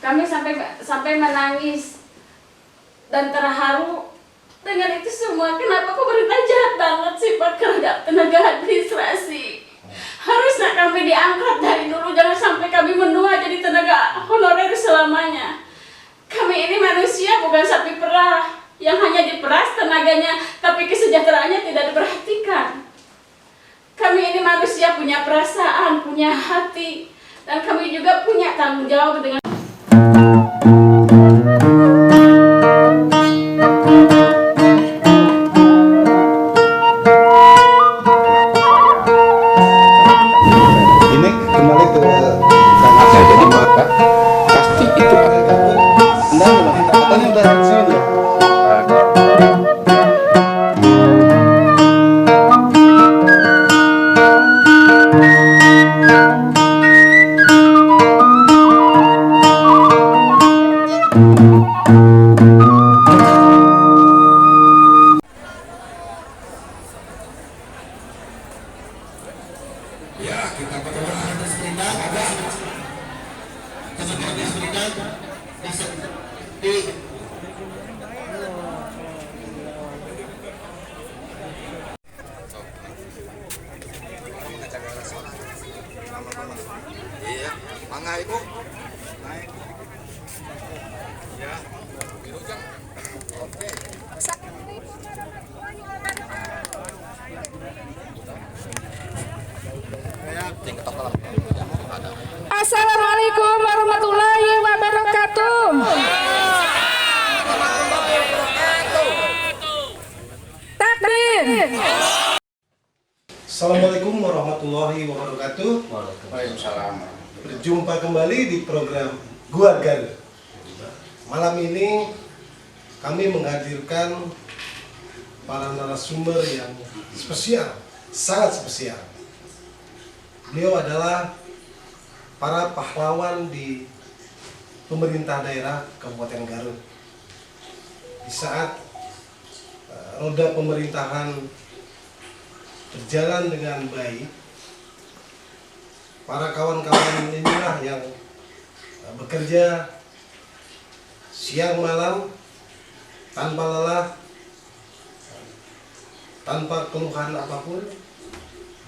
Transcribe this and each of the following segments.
Kami sampai menangis dan terharu dengan itu semua. Kenapa pemerintah jahat banget sih Pak terhadap tenaga administrasi? Harusnya kami diangkat dari dulu, jangan sampai kami menua jadi tenaga honorer selamanya. Kami ini manusia, bukan sapi perah yang hanya diperas tenaganya tapi kesejahteraannya tidak diperhatikan. Kami ini manusia, punya perasaan, punya hati, dan kami juga punya tanggung jawab dengan Ibu. Ya. Dirujang. Oke. Assalamualaikum warahmatullahi wabarakatuh. Takbir. Assalamualaikum warahmatullahi wabarakatuh. Waalaikumsalam. Berjumpa kembali di program Gua Garut. Malam ini kami menghadirkan para narasumber yang spesial, sangat spesial. Beliau adalah para pahlawan di pemerintah daerah Kabupaten Garut. Di saat roda pemerintahan berjalan dengan baik, para kawan-kawan inilah yang bekerja siang malam tanpa lelah, tanpa keluhan apapun,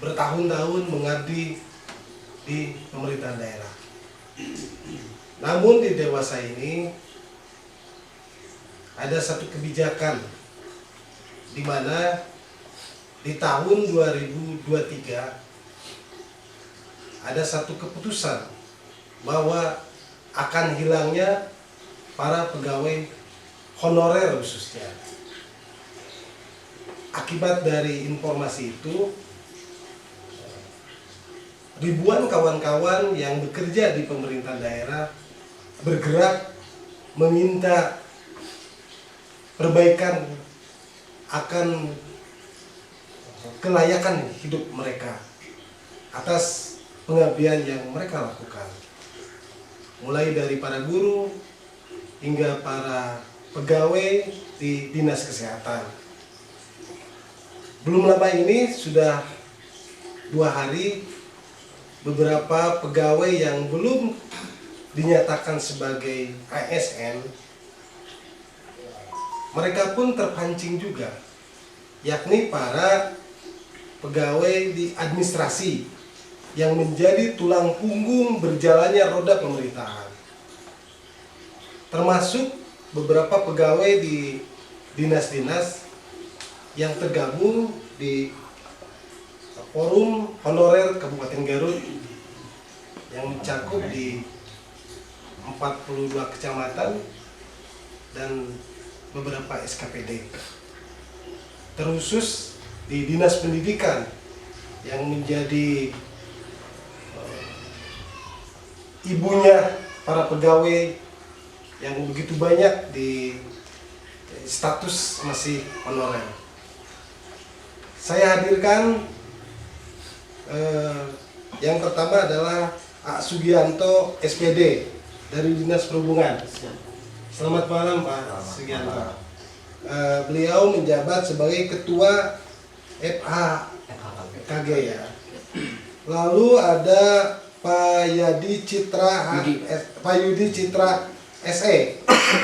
bertahun-tahun mengabdi di pemerintahan daerah. Namun di dewasa ini ada satu kebijakan di mana di tahun 2023 ada satu keputusan bahwa akan hilangnya para pegawai honorer khususnya. Akibat dari informasi itu, ribuan kawan-kawan yang bekerja di pemerintah daerah bergerak meminta perbaikan akan kelayakan hidup mereka atas pengabdian yang mereka lakukan, mulai dari para guru hingga para pegawai di dinas kesehatan. Belum lama ini sudah 2 hari beberapa pegawai yang belum dinyatakan sebagai ASN, mereka pun terpancing juga, yakni para pegawai di administrasi yang menjadi tulang punggung berjalannya roda pemerintahan, termasuk beberapa pegawai di dinas-dinas yang tergabung di Forum Honorer Kabupaten Garut yang mencakup di 42 kecamatan dan beberapa SKPD, terkhusus di Dinas Pendidikan yang menjadi ibunya para pegawai yang begitu banyak di status masih honorer. Saya hadirkan yang pertama adalah Pak Sugianto SPD dari Dinas Perhubungan. Selamat malam Pak Sugianto. Beliau menjabat sebagai Ketua FHKG ya. Lalu ada Pak Yudi Citra SE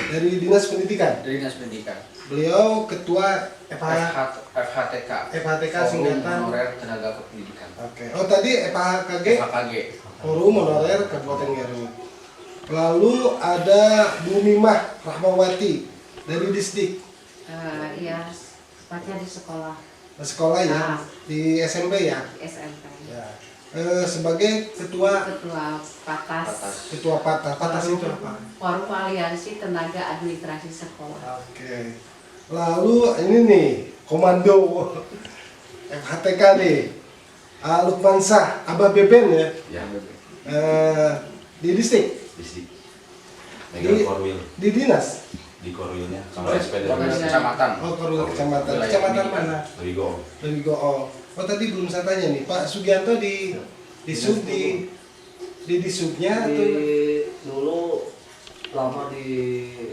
dari Dinas Pendidikan. Dari Dinas Pendidikan. Beliau Ketua FHTK. FHTK Forum singkatan. Honorer Tenaga Kependidikan. Oke. Oh tadi FHKG. FHKG. Forum Honorer Kabupaten Garut. Lalu ada Bu Mimah Rahmawati dari Disdik. Iya, tepatnya di sekolah Sekolah ya, Ah. di SMP ya. SMP. Ya. Sebagai ketua Patas. Patas itu apa? Forum Aliansi Tenaga Administrasi Sekolah. Oke. Lalu ini nih komando FHTK nih. Lukman Sah, Abah Beben ya. Ya, Di Disdik. di Di- Korwil, Di dinas. di Korwilnya sama SPD Korwil Kecamatan. Oh, Korwil Kecamatan. Wilayah Kecamatan pendidikan. mana? dari Go. Dari Go'o. Oh tadi belum saya tanya nih, Pak Sugianto di sub di disubnya atau dulu lama di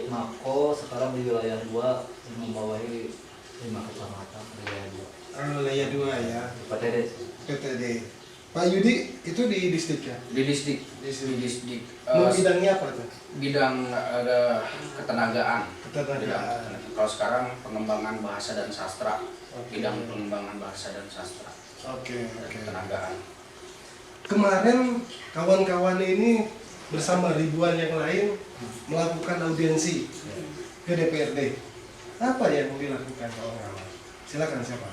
Mako, sekarang di wilayah 2 membawahi 5 kecamatan wilayah 2. wilayah 2 ya, PTD. PTD. Pak Yudi itu di distrik ya? Di Disdik. Di Di Disdik. Bidangnya apa tuh? Bidang ada ketenagaan. Ketenagaan. Kalau sekarang pengembangan bahasa dan sastra. Oke. Bidang pengembangan bahasa dan sastra. Oke. Ketenagaan. Kemarin kawan-kawan ini bersama ribuan yang lain melakukan audiensi ke DPRD. Apa yang mau dilakukan kawan-kawan? Silakan siapa?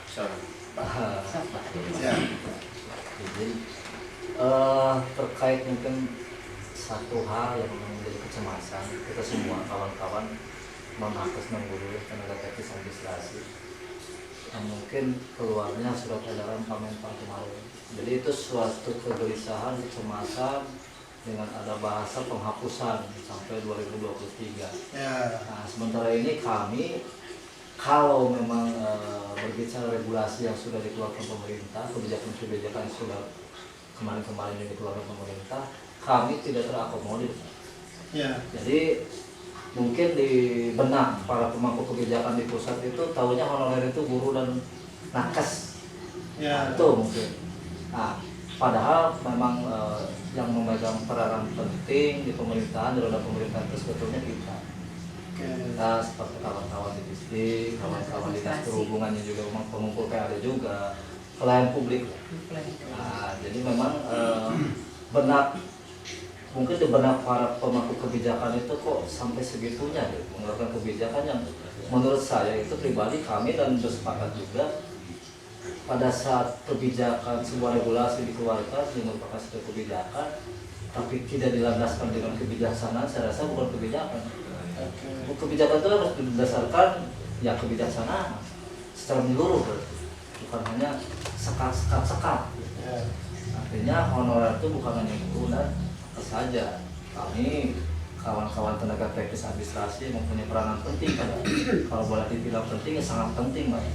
Sorry. Ya. Jadi terkait mungkin satu hal yang menjadi kecemasan kita semua kawan-kawan menakes guru tenaga teknis administrasi yang mungkin keluarnya surat edaran Kemenpan kemarin. Jadi itu suatu kegelisahan, kecemasan dengan ada bahasa penghapusan sampai 2023. Ya. Nah, sementara ini kami kalau memang berbicara regulasi yang sudah dikeluarkan pemerintah, kebijakan-kebijakan yang sudah kemarin-kemarin yang dikeluarkan pemerintah, kami tidak terakomodir. Ya. Jadi mungkin di benak para pemangku kebijakan di pusat itu tahunya honorer itu guru dan nakes. Ya. Itu mungkin. Nah, padahal memang yang memegang peranan penting di pemerintahan, di roda pemerintahan itu sebetulnya kita. Kita seperti kawan-kawan di distrik, kawan-kawan dinas perhubungannya juga memang pengumpul PAD juga, pelayan publik. Nah, jadi memang benak mungkin di benak para pemangku kebijakan itu kok sampai segitunya gitu, mengeluarkan kebijakan yang menurut saya itu pribadi kami dan bersepakat juga pada saat kebijakan sebuah regulasi dikeluarkan yang merupakan sebuah kebijakan tapi tidak dilandaskan dengan kebijaksanaan, saya rasa bukan kebijakan. Kebijakan itu harus berdasarkan ya kebijaksanaan secara menyeluruh, bukan hanya sekat. Artinya honorer itu bukan hanya guru dan saja. Kami kawan-kawan tenaga teknis administrasi mempunyai peranan penting kalau boleh dibilang penting ya sangat penting, Pak.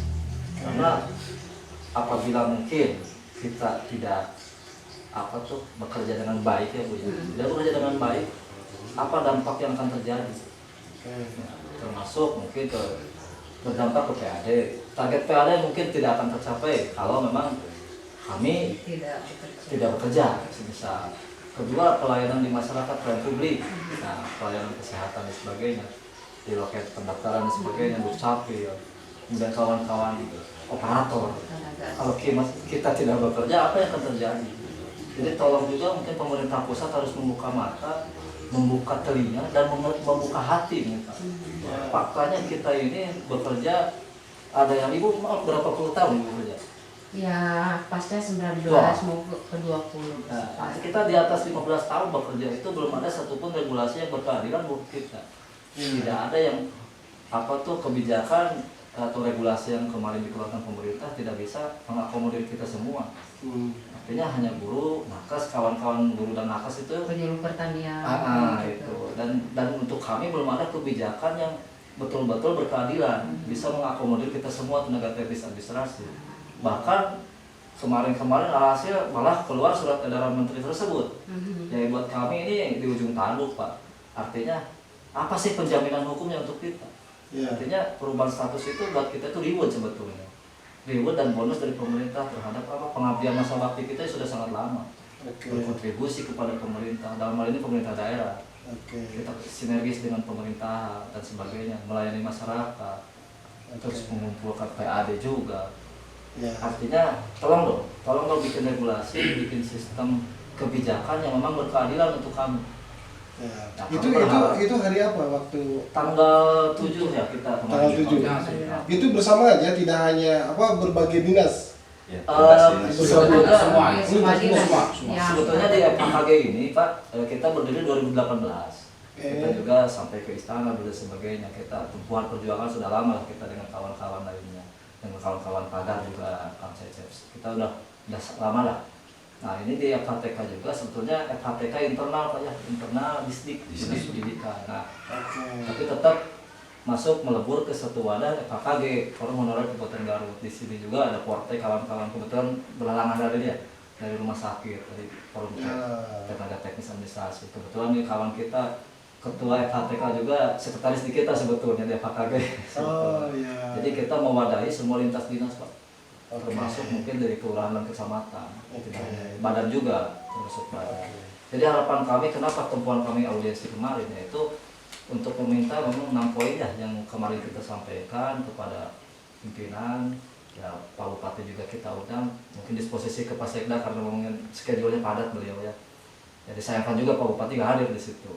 Karena apabila mungkin kita tidak bekerja dengan baik ya Bu ya, tidak bekerja dengan baik, apa dampak yang akan terjadi? Termasuk mungkin berdampak ke PAD. Target PAD mungkin tidak akan tercapai kalau memang kami tidak bekerja sebisa. Kedua, pelayanan di masyarakat, pelayanan publik, nah, pelayanan kesehatan dan sebagainya, di loket pendaftaran dan sebagainya, Dukcapil, kemudian kawan-kawan operator. Kalau kita tidak bekerja, apa yang akan terjadi? Jadi tolong juga mungkin pemerintah pusat harus membuka mata, membuka telinga dan membuka hati. Faktanya kita ini bekerja, ada yang ibu berapa puluh tahun ibu bekerja? Ya, pasca 19 mau ke 20. Nah, kita di atas 15 tahun bekerja itu belum ada satupun regulasi yang berkeadilan buat kita. Tidak ada yang kebijakan atau regulasi yang kemarin dikeluarkan pemerintah tidak bisa mengakomodir kita semua. Artinya hanya guru, nakes, kawan-kawan guru dan nakes itu penyuluh pertanian. Itu. Dan untuk kami belum ada kebijakan yang betul-betul berkeadilan, bisa mengakomodir kita semua tenaga teknis administrasi. Bahkan kemarin-kemarin alhasil malah keluar surat edaran menteri tersebut. Yang buat kami ini di ujung tanduk, Pak. Artinya apa sih penjaminan hukumnya untuk kita? Artinya perubahan status itu buat kita itu reward sebetulnya. Reward dan bonus dari pemerintah terhadap pengabdian masa bakti kita sudah sangat lama. Oke. berkontribusi kepada pemerintah, dalam hal ini pemerintah daerah. Oke. Kita sinergis dengan pemerintah dan sebagainya, melayani masyarakat, terus mengumpulkan PAD juga. Ya. Artinya tolong dong bikin regulasi, bikin sistem kebijakan yang memang berkeadilan untuk kami. Ya. Nah, Itu hari apa waktu Tanggal 7 ya kita tanggal 7? Itu bersama aja, tidak hanya berbagai dinas. Ya, sebetulnya Semua. Semua dinas. Semua. Ya. Sebetulnya di FKG ini Pak, kita berdiri 2018. Kita juga sampai ke istana dan sebagainya. Kita tumpuan perjuangan sudah lama lah kita dengan kawan-kawan lainnya, dengan kawan-kawan Padang juga, Kang Cecep. Kita udah lama lah. Nah ini di FHTK juga sebetulnya FHTK internal Pak ya, internal Disdik pendidikan. Nah tapi tetap masuk melebur ke satu wadah FHKG, Forum Honorer Kabupaten Garut. Di sini juga ada porte kawan-kawan kebetulan berhalangan dari dia, dari rumah sakit, dari Forum Tenaga Teknis Administrasi. Kebetulan nih kawan kita ketua FHTK juga sekretaris di kita sebetulnya di FHKG. Oh iya. Jadi kita mewadahi semua lintas dinas Pak. Termasuk mungkin dari kelurahan dan kecamatan, tidak hanya badan juga termasuk badan. Jadi harapan kami, kenapa tumpuan kami audiensi kemarin, yaitu untuk meminta memang 6 poin ya yang kemarin kita sampaikan kepada pimpinan, ya Pak Bupati juga kita undang, mungkin disposisi ke Pak Sekda karena memang schedule-nya padat beliau ya. Jadi sayangkan juga Pak Bupati nggak hadir di situ.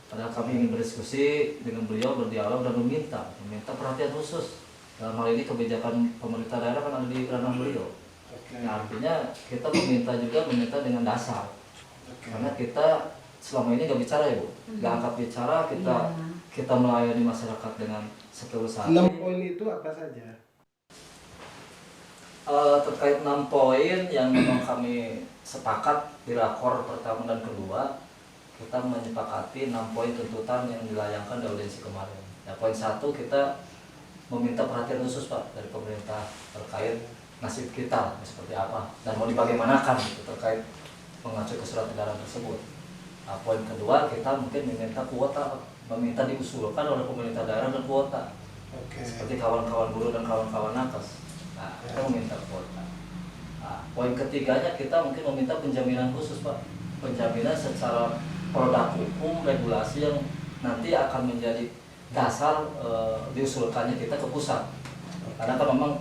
Padahal kami ingin berdiskusi dengan beliau, berdialog dan meminta perhatian khusus. Dalam hal ini kebijakan pemerintah daerah kan ada di ranah beliau. Nah, artinya kita meminta dengan dasar. Karena kita selama ini nggak bicara ya Bu, nggak angkat bicara, kita melayani masyarakat dengan setulus hati. 6 poin itu apa saja? Terkait 6 poin yang memang kami sepakat di rakor pertama dan kedua, kita menyepakati 6 poin tuntutan yang dilayangkan di audiensi kemarin. Nah, poin 1 kita meminta perhatian khusus Pak dari pemerintah terkait nasib kita seperti apa dan mau dibagaimanakan gitu, terkait mengacu ke surat edaran tersebut. Nah, poin kedua kita mungkin meminta kuota, meminta diusulkan oleh pemerintah daerah dan kuota. Seperti kawan-kawan buruh dan kawan-kawan nakes. Nah, kita meminta kuota. Nah, poin ketiganya kita mungkin meminta penjaminan khusus Pak, penjaminan secara produk hukum regulasi yang nanti akan menjadi dasar diusulkannya kita ke pusat. Karena kan memang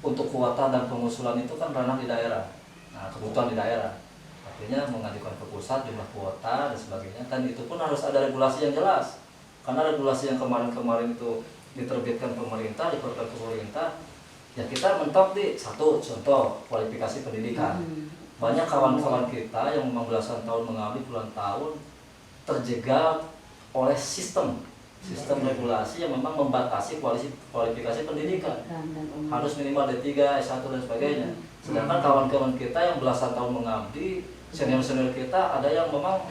untuk kuota dan pengusulan itu kan ranah di daerah. Nah, kebutuhan di daerah. Artinya mengajukan ke pusat jumlah kuota dan sebagainya. Dan itu pun harus ada regulasi yang jelas. Karena regulasi yang kemarin-kemarin itu diterbitkan pemerintah, dikeluarkan pemerintah, ya kita mentok di satu contoh kualifikasi pendidikan. Banyak kawan-kawan kita yang memang belasan tahun mengabdi, puluhan tahun terjegal oleh sistem regulasi yang memang membatasi kualifikasi pendidikan. Harus minimal D3, S1 dan sebagainya. Sedangkan kawan-kawan kita yang belasan tahun mengabdi, senior-senior kita ada yang memang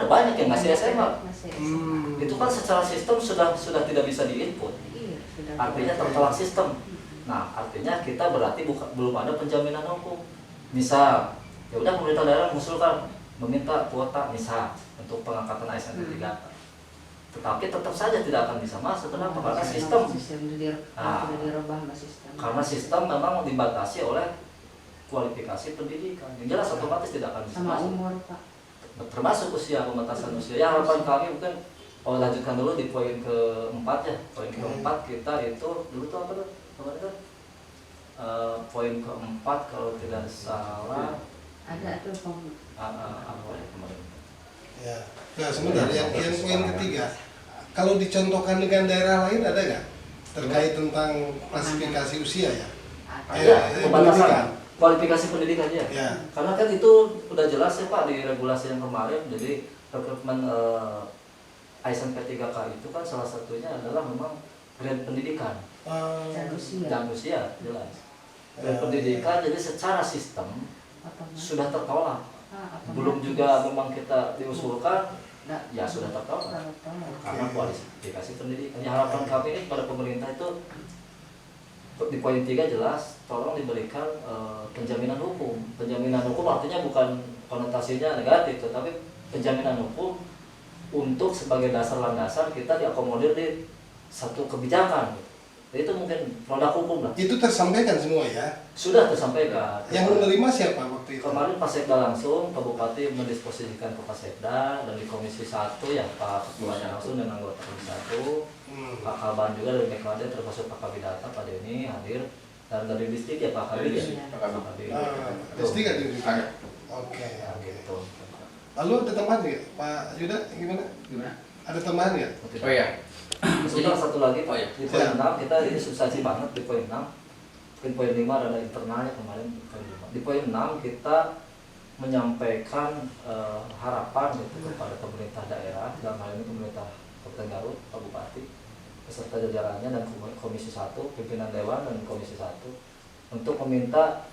banyak yang ngasih SMA. Itu kan secara sistem sudah tidak bisa diinput. Artinya tertolak sistem. Nah, artinya kita berarti belum ada penjaminan hukum. Misal, ya udah pemerintah daerah mengusulkan meminta kuota misal untuk pengangkatan ASN 3. Tetapi tetap saja tidak akan bisa masuk. Kenapa? Karena sistem karena sistem memang dibatasi oleh kualifikasi pendidikan. Yang jelas otomatis tidak akan bisa masuk. Umur Pak. Termasuk usia, pembatasan usia. Ya harapan kami mungkin lanjutkan dulu di poin keempat ya. Poin keempat kita itu dulu tuh apa tuh? Poin keempat kalau tidak salah ada tuh apa ya kemarin? Ya. Nah sebentar, yang poin ketiga, kalau dicontohkan dengan daerah lain ada nggak terkait tentang klasifikasi usia ya? Pembatasan kualifikasi pendidikan ya. Ya. Karena kan itu udah jelas ya Pak di regulasi yang kemarin. Jadi rekrutmen ASN P3K itu kan salah satunya adalah memang grade pendidikan dan usia jelas. Grade pendidikan jadi secara sistem sudah tertolak. Belum juga memang kita diusulkan, ya sudah tertolak karena kualifikasi pendidikan. Ya, harapan kami ini pada pemerintah itu di poin 3 jelas, tolong diberikan penjaminan hukum. Penjaminan hukum artinya bukan konotasinya negatif, tetapi penjaminan hukum untuk sebagai dasar landasan kita diakomodir di satu kebijakan. Itu mungkin produk hukum lah. Itu tersampaikan semua ya. Sudah tersampaikan. Yang menerima siapa waktu itu? Kemarin Pak Sekda langsung, Pak Bupati mendisposisikan ke Pak Sekda, dan di Komisi 1 ya Pak Ketuanya langsung dan anggota Komisi 1. Pak Kaban juga dari Mekwade, termasuk Pak Kabidata, Pak Denny hadir, dan dari distrik ya Pak Kabid ya. Pak Kabid. Pak Kabid. Distrik ada di Ada. Oke, Ya, oke. gitu. Lalu ada tambahan nggak, Pak Yuda? Gimana? Gimana? Ada tambahan nggak? Oh iya. Sebentar, satu lagi Pak, Oh, iya. di poin 6 kita ini substansi banget di poin 6. Mungkin poin 5 ada internalnya kemarin poin 5. Di poin 6 kita menyampaikan harapan gitu kepada pemerintah daerah, dalam hal ini pemerintah Kabupaten Garut, Pak Bupati, beserta jajarannya dan Komisi 1, pimpinan Dewan dan Komisi 1 untuk meminta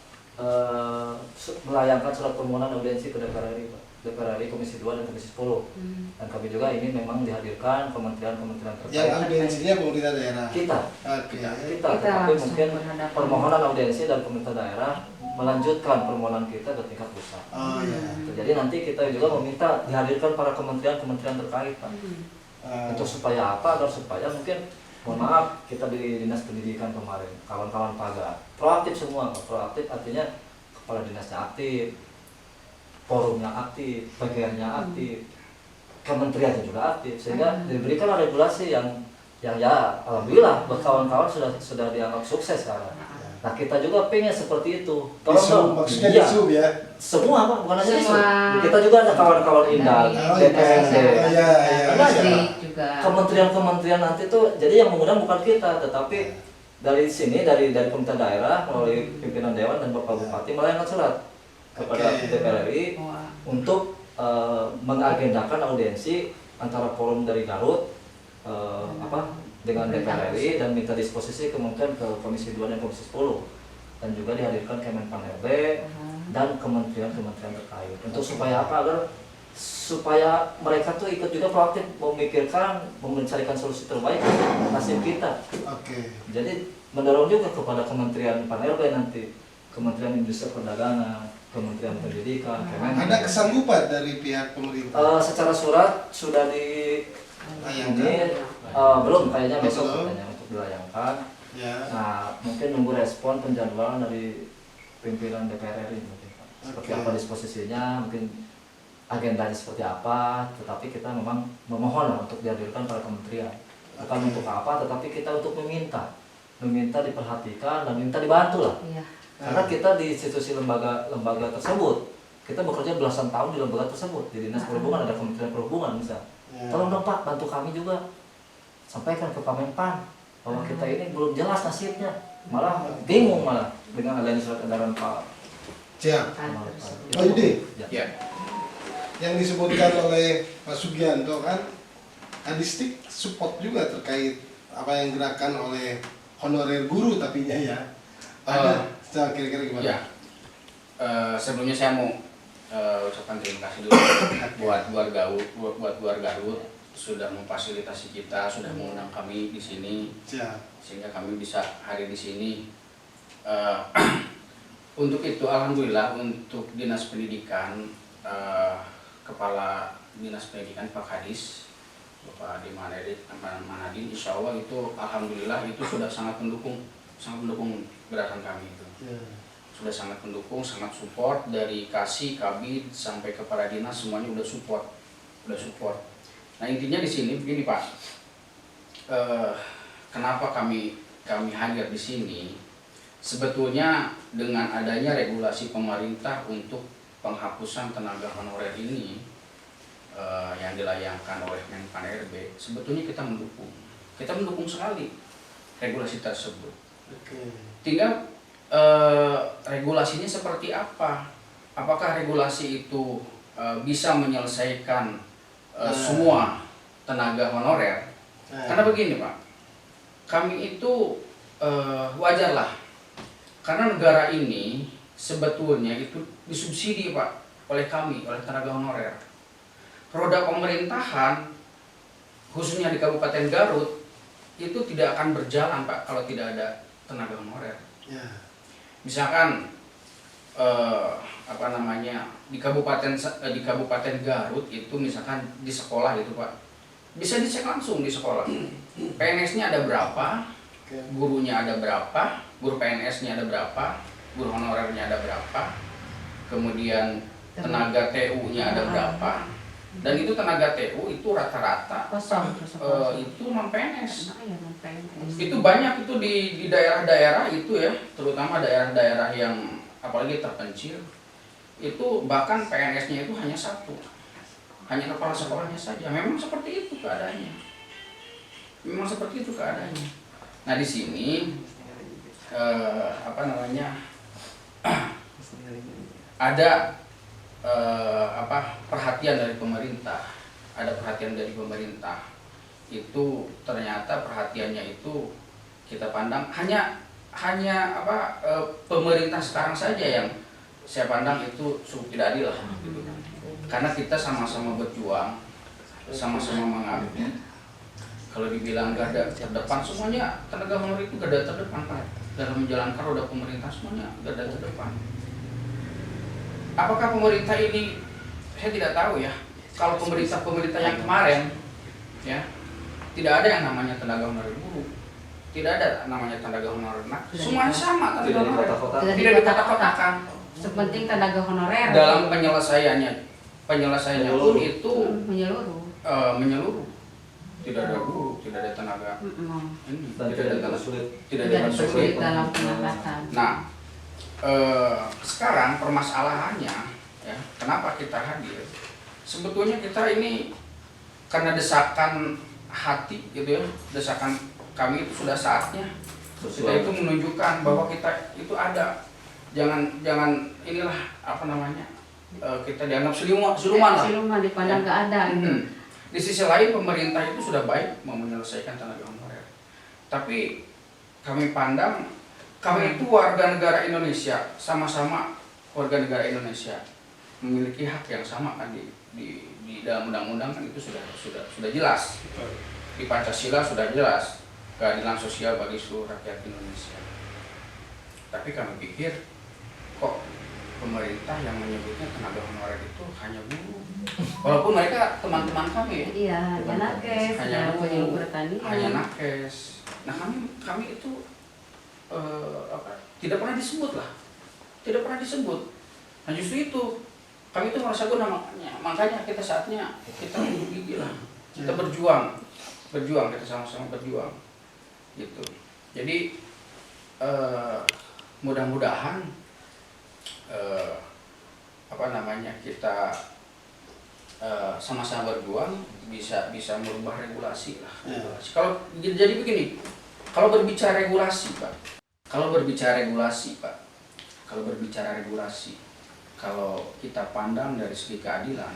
melayangkan surat permohonan audiensi ke DPR RI, Pak. DPR RI Komisi 2 dan Komisi 10. Dan kami juga ini memang dihadirkan kementerian-kementerian Yang terkait. audiensinya pemerintah daerah. Kita Oke. kita tapi langsung mungkin berhadapan. permohonan audiensi dari pemerintah daerah melanjutkan permohonan kita ke tingkat pusat. Oh ya. Jadi nanti kita juga meminta dihadirkan para kementerian-kementerian terkait, Pak. Untuk supaya apa? Agar supaya mungkin, mohon maaf, kita di Dinas Pendidikan kemarin, kawan-kawan pagar proaktif semua, Pak. Proaktif artinya kepala dinasnya aktif, forumnya aktif, bagiannya aktif, kementeriannya juga aktif, sehingga diberikan regulasi yang ya alhamdulillah buat kawan-kawan sudah dianggap sukses sekarang. Nah kita juga pengen seperti itu. Tolong Disub, dong. maksudnya Iya. disub ya. Semua Pak, bukan hanya isu. Semua. Kita juga ada kawan-kawan Indal, Oh, DPRD. iya, iya. Distrik juga. Kementerian-kementerian nanti tuh, jadi yang mengundang bukan kita, tetapi dari sini, dari pemerintah daerah melalui pimpinan Dewan dan Bapak Bupati melayangkan surat kepada Oke. DPR RI Wah. untuk mengagendakan audiensi antara forum dari Garut dengan DPR RI dan minta disposisi kemungkinan ke Komisi 2 dan Komisi 10, dan juga dihadirkan Kemenpan RB dan kementerian-kementerian terkait untuk supaya apa, agar supaya mereka tuh ikut juga proaktif memikirkan, mencarikan solusi terbaik untuk nasib kita. Oke. Jadi mendorong juga kepada Kementerian Pan RB nanti, Kementerian Industri Perdagangan, Kementerian Pendidikan, Kementerian. Ada kesanggupan dari pihak pemerintah. Secara surat sudah Layangkan. belum, kayaknya besok Belum. katanya untuk dilayangkan. Ya. Nah, mungkin nunggu respon penjadwalan dari pimpinan DPR RI mungkin, Pak. Seperti Oke. apa disposisinya, mungkin agendanya seperti apa, tetapi kita memang memohon lah untuk dihadirkan para kementerian. Bukan Oke. untuk apa, tetapi kita untuk meminta diperhatikan dan minta dibantu lah. Iya. Karena kita di institusi lembaga tersebut, kita bekerja belasan tahun di lembaga tersebut, di Dinas Perhubungan, ada Kementerian Perhubungan misalnya. Ya. Tolong dong Pak, bantu kami juga. Sampaikan ke Pak Menpan bahwa kita ini belum jelas nasibnya. Malah bingung malah dengan adanya surat edaran Pak. Siap. Kan Pak Yudi, Ya. Ya. yang disebutkan oleh Pak Sugianto kan, Kadistik support juga terkait apa yang gerakan oleh honorer guru tapinya ya. Ada kira-kira gimana? Ya. Sebelumnya saya mau ucapkan terima kasih dulu buat Garut sudah memfasilitasi kita, sudah mengundang kami di sini Siap. sehingga kami bisa hadir di sini. Untuk itu alhamdulillah untuk Dinas Pendidikan, Kepala Dinas Pendidikan Pak Kadis Bapak Adi Manadin, insya Allah itu alhamdulillah itu sudah sangat mendukung gerakan kami itu. Ya. Sudah sangat mendukung, sangat support dari Kasih, Kabid sampai kepala dinas semuanya udah support. Nah intinya di sini begini Pak, kenapa kami hadir di sini? Sebetulnya dengan adanya regulasi pemerintah untuk penghapusan tenaga honorer ini yang dilayangkan oleh Menpan RB, sebetulnya kita mendukung sekali regulasi tersebut. Oke. Tinggal regulasinya seperti apa? Apakah regulasi itu bisa menyelesaikan semua tenaga honorer? Karena begini Pak, kami itu wajarlah, karena negara ini sebetulnya itu disubsidi Pak oleh kami, oleh tenaga honorer. Roda pemerintahan khususnya di Kabupaten Garut itu tidak akan berjalan Pak kalau tidak ada tenaga honorer. Ya. Misalkan di Kabupaten Garut itu misalkan di sekolah gitu Pak, bisa dicek langsung di sekolah PNS-nya ada berapa, gurunya ada berapa, guru PNS-nya ada berapa, guru honorernya ada berapa, kemudian tenaga TU-nya ada berapa, dan itu tenaga TU itu rata-rata Kosong. itu non PNS. Ya, non PNS. Itu banyak itu di daerah-daerah itu ya, terutama daerah-daerah yang apalagi terpencil, itu bahkan PNS-nya itu hanya satu, hanya kepala sekolahnya saja. Memang seperti itu keadaannya. Memang seperti itu keadaannya. Nah di sini ada perhatian dari pemerintah, itu ternyata perhatiannya itu kita pandang hanya pemerintah sekarang saja yang saya pandang itu cukup tidak adil lah gitu. Karena kita sama-sama berjuang, sama-sama mengabdi. Kalau dibilang garda terdepan, semuanya tenaga honorer itu garda terdepan Pak. Dalam menjalankan roda pemerintah semuanya garda terdepan. Apakah pemerintah ini, saya tidak tahu ya. Kalau pemerintah yang kemarin, ya tidak ada yang namanya tenaga honorer guru, tidak ada namanya tenaga honorer nakes, semuanya sama tenaga honorer. Tidak dikotak-kotakan. Sepenting tenaga honorer. Dalam penyelesaiannya pun itu menyeluruh. Tidak ada guru, tidak ada tenaga ini, tidak ada tenaga sulit, tidak ada sulit dalam pengangkatan. Nah, sekarang permasalahannya, ya, kenapa kita hadir? Sebetulnya kita ini karena desakan hati, gitu ya, desakan kami itu sudah saatnya kita itu menunjukkan bahwa kita itu ada. Jangan inilah kita dianggap siluman lah. Siluman dipandang nggak ada. Di sisi lain pemerintah itu sudah baik mau menyelesaikan tenaga honorer. Tapi kami pandang kami itu warga negara Indonesia, sama-sama warga negara Indonesia, memiliki hak yang sama kan di dalam undang-undang kan itu sudah jelas. Di Pancasila sudah jelas keadilan sosial bagi seluruh rakyat Indonesia. Tapi kami pikir kok pemerintah yang menyebutnya tenaga honorer itu hanya guru. Walaupun mereka teman-teman kami ya. Iya, hanya nakes, hanya penyuluh pertanian. hanya nakes. Nah kami itu tidak pernah disebut lah, tidak pernah disebut. Nah justru itu kami itu merasa guna, makanya kita saatnya kita unjuk gigi lah, kita berjuang, kita sama-sama berjuang, gitu. Jadi mudah-mudahan kita sama-sama berjuang bisa merubah regulasi lah. Kalau jadi begini, kalau berbicara regulasi Pak, kalau kita pandang dari segi keadilan,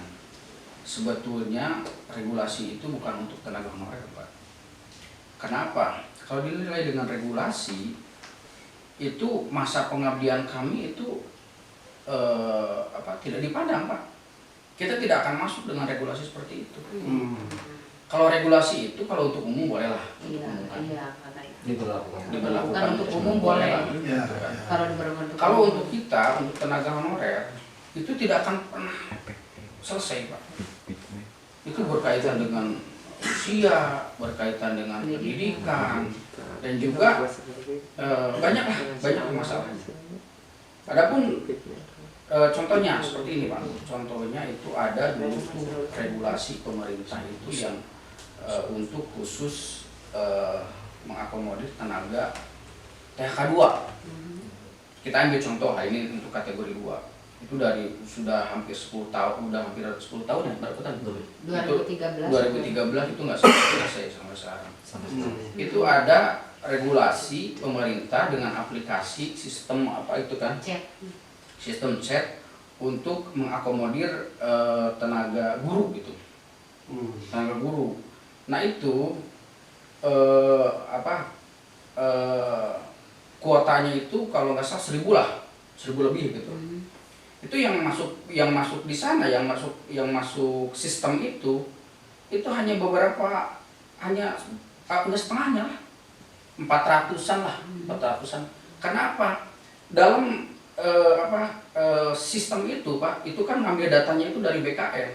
sebetulnya regulasi itu bukan untuk tenaga honorer Pak. Kenapa? Kalau dinilai dengan regulasi, itu masa pengabdian kami itu tidak dipandang Pak. Kita tidak akan masuk dengan regulasi seperti itu. Kalau regulasi itu kalau untuk umum boleh lah. Iya, diberlakukan untuk umum boleh. Ya. Kalau untuk kita, untuk tenaga honorer, itu tidak akan pernah selesai Pak. Itu berkaitan dengan usia, berkaitan dengan pendidikan, dan juga banyak masalahnya. Adapun contohnya seperti ini Pak. Contohnya itu ada dulu regulasi pemerintah itu yang untuk khusus mengakomodir tenaga THK 2. Kita ambil contoh hari ini untuk kategori 2. Itu sudah hampir 10 tahun ya, berapa tahun? 2013 itu nggak selesai sampai sekarang. Itu ada regulasi pemerintah dengan aplikasi sistem sistem chat untuk mengakomodir tenaga guru gitu. Tenaga guru. Nah itu kuotanya itu kalau nggak salah 1000 lebih gitu. Itu yang masuk di sana, yang masuk sistem itu hanya beberapa, hanya setengahnya lah, 400-an lah, 400-an. Kenapa? Dalam sistem itu Pak, itu kan ngambil datanya itu dari BKN.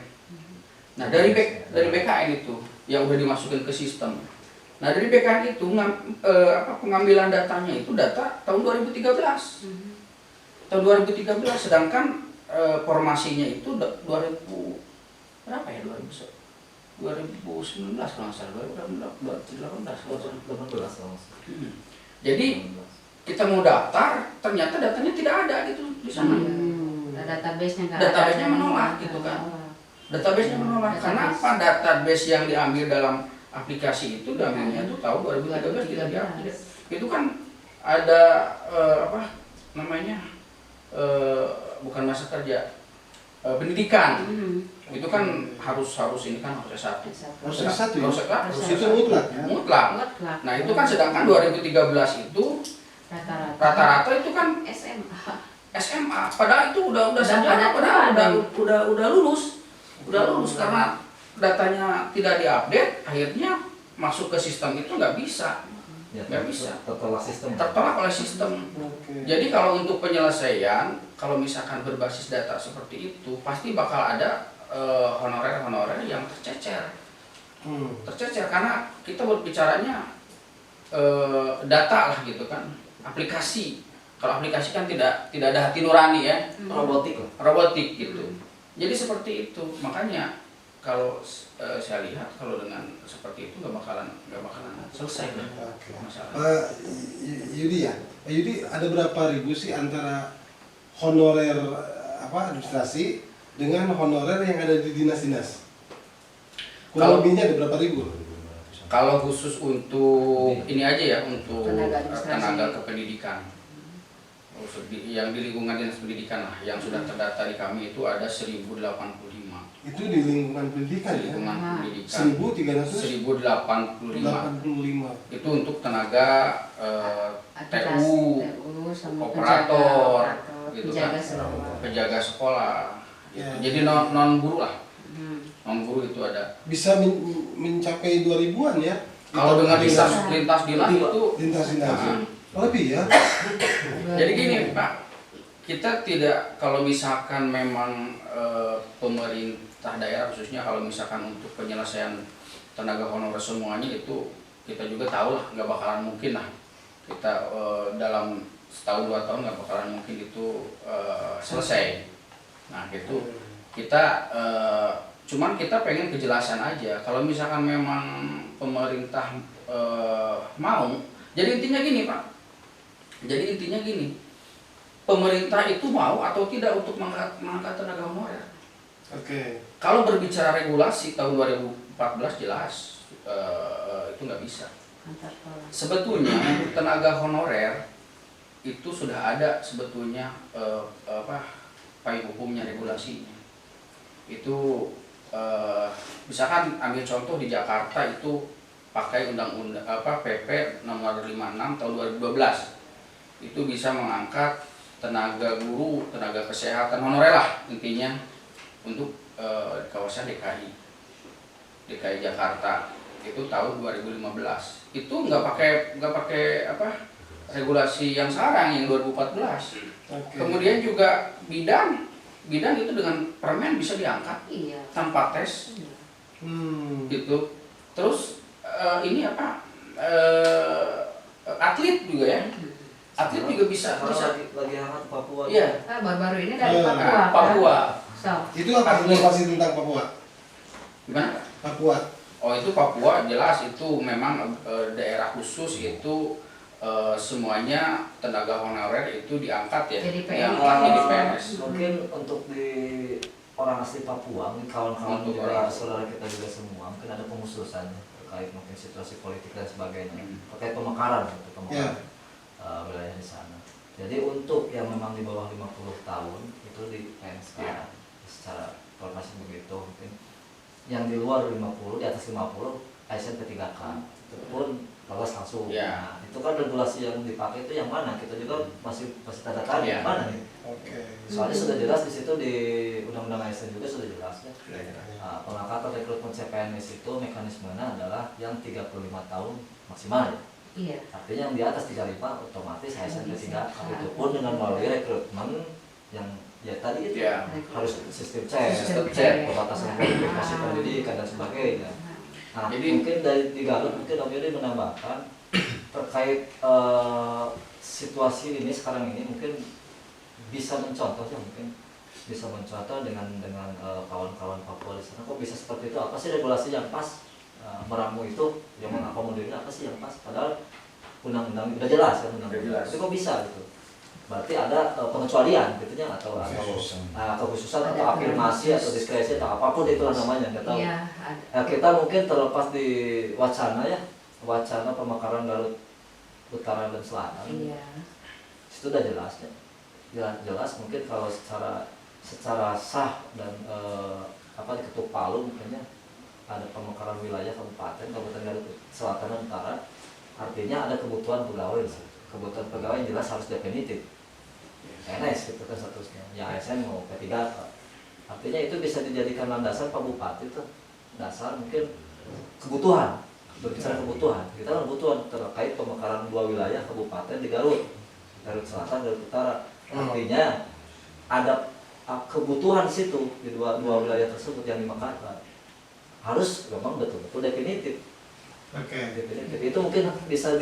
Nah dari BKN itu yang udah dimasukin ke sistem. Nah dari BKN itu pengambilan datanya itu data tahun 2013. Tahun 2013, sedangkan formasinya itu 2000 berapa ya 2019 kalau nggak salah 2018 kalau nggak salah. Jadi kita mau daftar ternyata datanya tidak ada gitu di sana. Database-nya nggak Database-nya ada. menolak gitu kan. Database-nya menolak karena apa? Database yang diambil dalam aplikasi itu namanya itu tahun 2013 tidak diupdate. Itu kan ada bukan masa kerja, pendidikan. Itu kan harus ini kan harus S1. Harus S1 ya? Harus Itu mutlak ya? mutlak. Nah itu kan sedangkan 2013 itu rata-rata itu kan SMA. Padahal itu udah sarjana, padahal udah lulus karena datanya tidak diupdate, akhirnya masuk ke sistem itu nggak bisa. Nggak bisa. Tertolak oleh sistem. Jadi kalau untuk penyelesaian, kalau misalkan berbasis data seperti itu, pasti bakal ada honorer yang tercecer. Tercecer karena kita berbicaranya data lah gitu kan, aplikasi. Kalau aplikasi kan tidak ada hati nurani ya, robotik gitu. Jadi seperti itu, makanya kalau saya lihat kalau dengan seperti itu nggak bakalan selesai masalah. Yudi ya, Pak Yudi, ada berapa ribu sih antara honorer administrasi dengan honorer yang ada di dinas-dinas? Kurang lebihnya ada berapa ribu? Kalau khusus untuk ini aja ya, untuk Tenaga tenaga kependidikan, yang di lingkungan dinas pendidikan lah, yang sudah terdata di kami itu ada 1085. Itu di lingkungan pendidikan ya? Lingkungan pendidikan 1085. Itu untuk tenaga TU, operator, gitu kan, penjaga sekolah. Ya. Jadi non guru lah, non guru itu ada. Bisa mencapai 2000-an ya? Kalau dengan lintas dinas itu Lintas dinas. Lebih ya? Jadi gini Pak, kita tidak, kalau misalkan memang pemerintah daerah khususnya kalau misalkan untuk penyelesaian tenaga honorer semuanya itu kita juga tahu lah nggak bakalan mungkin lah kita dalam setahun 2 tahun nggak bakalan mungkin itu selesai. Nah gitu kita cuman kita pengen kejelasan aja kalau misalkan memang pemerintah mau. Jadi intinya gini, pemerintah itu mau atau tidak untuk mengangkat tenaga honorer. Oke. Kalau berbicara regulasi tahun 2014 jelas itu nggak bisa. Sebetulnya untuk tenaga honorer itu sudah ada sebetulnya payung hukumnya, regulasinya. Itu misalkan ambil contoh di Jakarta itu pakai undang-undang PP nomor 56 tahun 2012. Itu bisa mengangkat tenaga guru, tenaga kesehatan honorer lah intinya untuk kawasan DKI Jakarta itu tahun 2015. Itu nggak pakai regulasi yang sekarang yang 2014. Okay. Kemudian juga bidan itu dengan permen bisa diangkat tanpa tes. Gitu. Terus atlet juga ya. Atlet juga bisa. Lagi hangat Papua. Iya. Baru-baru ini dari Papua. Itu apa informasi tentang Papua? Gimana? Papua. Oh itu Papua jelas itu memang daerah khusus itu semuanya tenaga honorer itu diangkat ya. Jadi PNS. Mungkin untuk di orang asli Papua, kawan-kawan juga saudara kita juga semua, mungkin ada pengususan terkait mungkin situasi politik dan sebagainya, terkait pemekaran wilayah di sana. Jadi untuk yang memang di bawah 50 tahun itu di PNS secara formasi begitu mungkin. Yang di luar 50, di atas 50 ASN P3K itu pun lolos langsung. Nah, itu kan regulasi yang dipakai itu yang mana? Kita juga masih tanda tanya mana nih? Soalnya sudah jelas di situ di Undang-Undang ASN juga sudah jelas ya. Pengangkatan rekrutmen CPNS itu mekanismenya adalah yang 35 tahun maksimal. Iya. Artinya yang di atas 35 otomatis ASN P3K itu pun dengan melalui rekrutmen yang tadi itu harus sistem cek, pembatasan kualifikasi pendidikan dan sebagainya. Nah, Jadi mungkin di Garut mungkin Om Yudi menambahkan terkait situasi ini sekarang ini mungkin bisa mencontoh ya, mungkin bisa mencontoh dengan kawan-kawan Papua di sana. Kok bisa seperti itu? Apa sih regulasi yang pas meramu itu yang mengakomodasinya apa sih yang pas? Padahal undang-undang udah jelas kan undang-undang. Tapi kok bisa gitu? Berarti ada pengecualian gitu ya atau kekhususan atau afirmasi atau diskresi atau apapun itu namanya nggak tahu. Iya, Nah, kita mungkin terlepas di wacana ya, wacana pemekaran Garut Utara dan Selatan. Iya. Itu udah jelas ya. Jelas mungkin kalau secara sah dan diketuk palu mungkinnya ada pemekaran wilayah kabupaten Garut Selatan dan Utara. Artinya ada kebutuhan pegawai. Kebutuhan pegawai yang jelas harus definitif. PNS gitu kan seterusnya. Ya ASN mau P3. Artinya itu bisa dijadikan landasan Pak Bupati tuh. Dasar mungkin kebutuhan. Berbicara kebutuhan. Kita kan kebutuhan terkait pemekaran 2 wilayah kabupaten di Garut. Garut Selatan, Garut Utara. Artinya ada kebutuhan situ di dua wilayah tersebut yang dimekarkan. Harus memang betul-betul definitif. Definitif. Itu mungkin bisa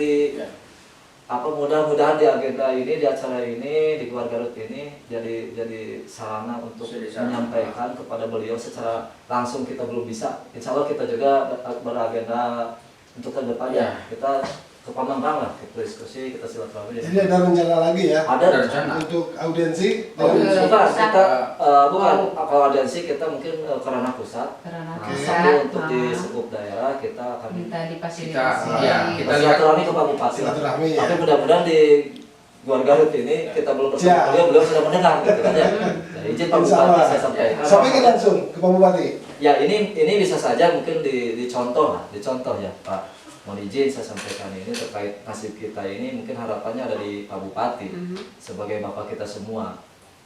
mudah-mudahan di agenda ini, di acara ini, di Keluar Garut ini jadi sarana untuk menyampaikan kepada beliau secara langsung. Kita belum bisa. Insya Allah kita juga beragenda untuk ke depannya. Kita ke Pamangkang lah, kita diskusi, kita silaturahmi. Jadi ada rencana lagi ya? Ada rencana untuk audiensi? Bukan, kalau audiensi kita mungkin ke ranah pusat. Karena Tapi untuk di sekup daerah kita akan minta difasilitasi. kita lihat silaturahmi ke Pak Bupati. Silaturahmi ya. Tapi mudah-mudahan di Luar Garut ini kita belum bertemu beliau sudah mendengar gitu kan ya. Nah, izin Pak Bupati saya sampaikan. Sampaikan langsung ke Pak Bupati. Ya ini bisa saja mungkin dicontoh ya Pak. Mohon izin saya sampaikan ini terkait nasib kita ini mungkin harapannya ada di Pak Bupati sebagai bapak kita semua.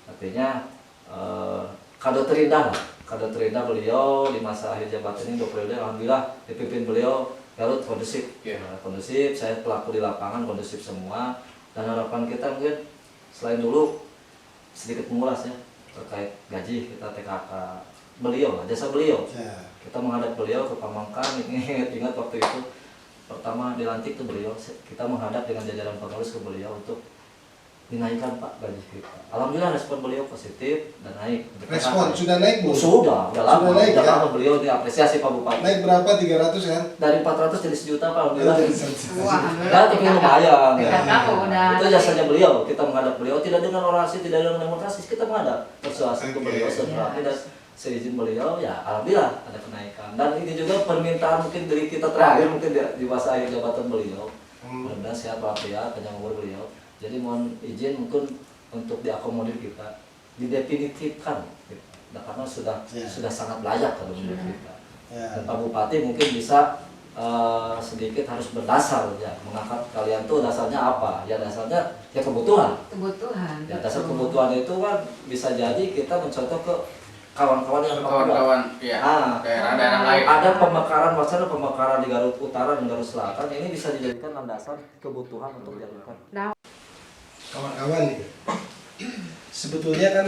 Artinya kado terindah beliau di masa akhir jabatan ini 2 periode. Alhamdulillah dipimpin beliau Garut kondusif. Kondusif, saya pelaku di lapangan kondusif semua. Dan harapan kita mungkin selain dulu sedikit mengulas ya terkait gaji kita TKK beliau, jasa beliau. Kita menghadap beliau ke Pamangkang, ingat waktu itu pertama dilantik tuh beliau, kita menghadap dengan jajaran pengurus ke beliau untuk dinaikkan Pak gaji kita. Alhamdulillah respon beliau positif dan naik. Respon sudah naik Bu? Sudah lama. Naik, Sudah ya? lama beliau diapresiasi Pak Bupati. Naik berapa? 300 kan? Dari 400 jadi 1 juta Pak, alhamdulillah. Wah, Ya, tapi lumayan. Kita tahu udah. Itu jasanya beliau. Kita menghadap beliau tidak dengan orasi, tidak dengan demonstrasi, kita menghadap persuasi ke beliau setelah dan seizin beliau ya alhamdulillah ada kenaikan. Dan ini juga permintaan mungkin dari kita terakhir mungkin di masa akhir jabatan beliau. Mudah-mudahan sehat walafiat, panjang umur beliau. Jadi mohon izin mungkin untuk diakomodir kita, didefinitifkan gitu. Nah, karena sudah sangat layak kalau menurut kita. Dan Pak Bupati mungkin bisa sedikit harus berdasar ya, mengangkat kalian tuh dasarnya apa? Ya dasarnya ya kebutuhan. Ya dasar kebutuhan itu kan bisa jadi kita mencontoh ke kawan-kawan yang daerah-daerah lain. Ada wacana pemekaran di Garut Utara dan Garut Selatan, ini bisa dijadikan landasan kebutuhan untuk dilakukan. Kawan-kawan nih, sebetulnya kan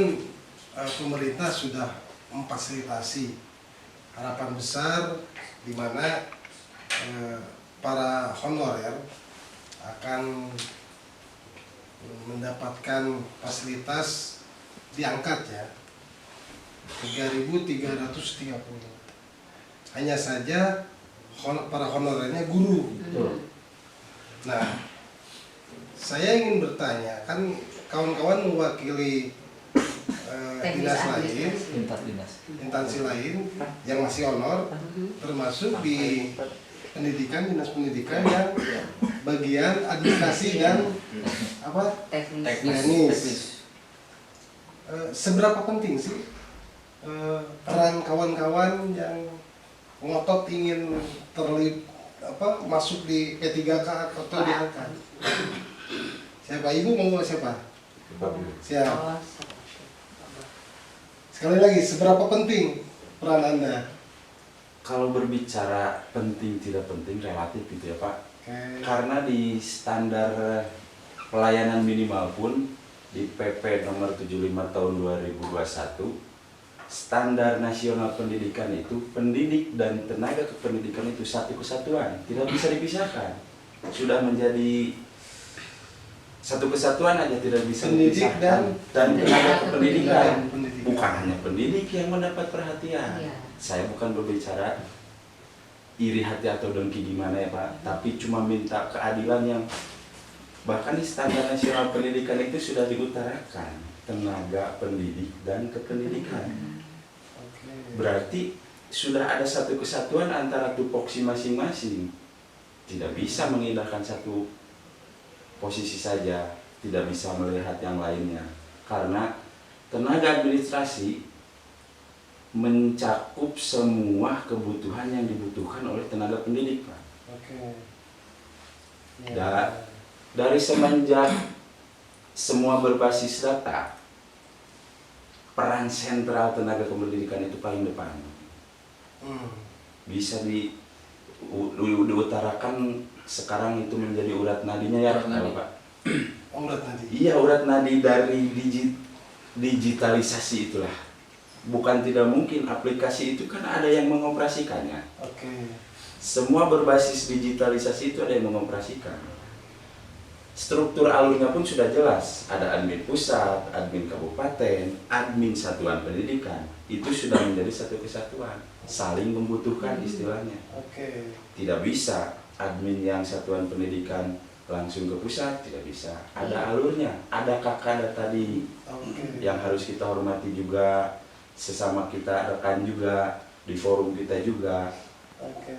pemerintah sudah memfasilitasi harapan besar di mana para honorer akan mendapatkan fasilitas diangkat ya 3.330. Hanya saja para honorernya guru. Nah, saya ingin bertanya, kan kawan-kawan mewakili dinas lain, instansi lain yang masih honor, termasuk di pendidikan, dinas pendidikan yang bagian administrasi dan teknis. Seberapa penting sih peran kawan-kawan yang ngotot ingin masuk di P3K atau diangkat? Siapa? Ibu mau siapa? Siap. Sekali lagi, seberapa penting peran Anda? Kalau berbicara penting tidak penting relatif gitu ya Pak. Karena di standar pelayanan minimal pun di PP nomor 75 tahun 2021 standar nasional pendidikan itu, pendidik dan tenaga kependidikan itu satu kesatuan, tidak bisa dipisahkan. Sudah menjadi satu kesatuan aja, tidak bisa Pendidik dipisahkan. Dan tenaga kependidikan, Pendidikan. bukan hanya pendidik yang mendapat perhatian. Iya. Saya bukan berbicara iri hati atau dengki gimana ya Pak, tapi cuma minta keadilan yang bahkan di standar nasional pendidikan itu sudah diutarakan, tenaga pendidik dan kependidikan. Berarti sudah ada satu kesatuan antara tupoksi masing-masing. Tidak bisa mengindahkan satu posisi saja, tidak bisa melihat yang lainnya. Karena tenaga administrasi mencakup semua kebutuhan yang dibutuhkan oleh tenaga pendidik, Pak. Dari semenjak semua berbasis data, peran sentral tenaga kependidikan itu paling depan. Bisa diutarakan sekarang itu menjadi urat nadinya ya, Urat nadi. Pak. Urat nadi. Iya, urat nadi dari digitalisasi itulah. Bukan tidak mungkin aplikasi itu kan ada yang mengoperasikannya. Semua berbasis digitalisasi itu ada yang mengoperasikan. Struktur alurnya pun sudah jelas. Ada admin pusat, admin kabupaten, admin satuan pendidikan. Itu sudah menjadi satu kesatuan. Saling membutuhkan istilahnya. Tidak bisa admin yang satuan pendidikan langsung ke pusat, tidak bisa. Ada alurnya, ada kakada tadi yang harus kita hormati juga. Sesama kita rekan juga, di forum kita juga.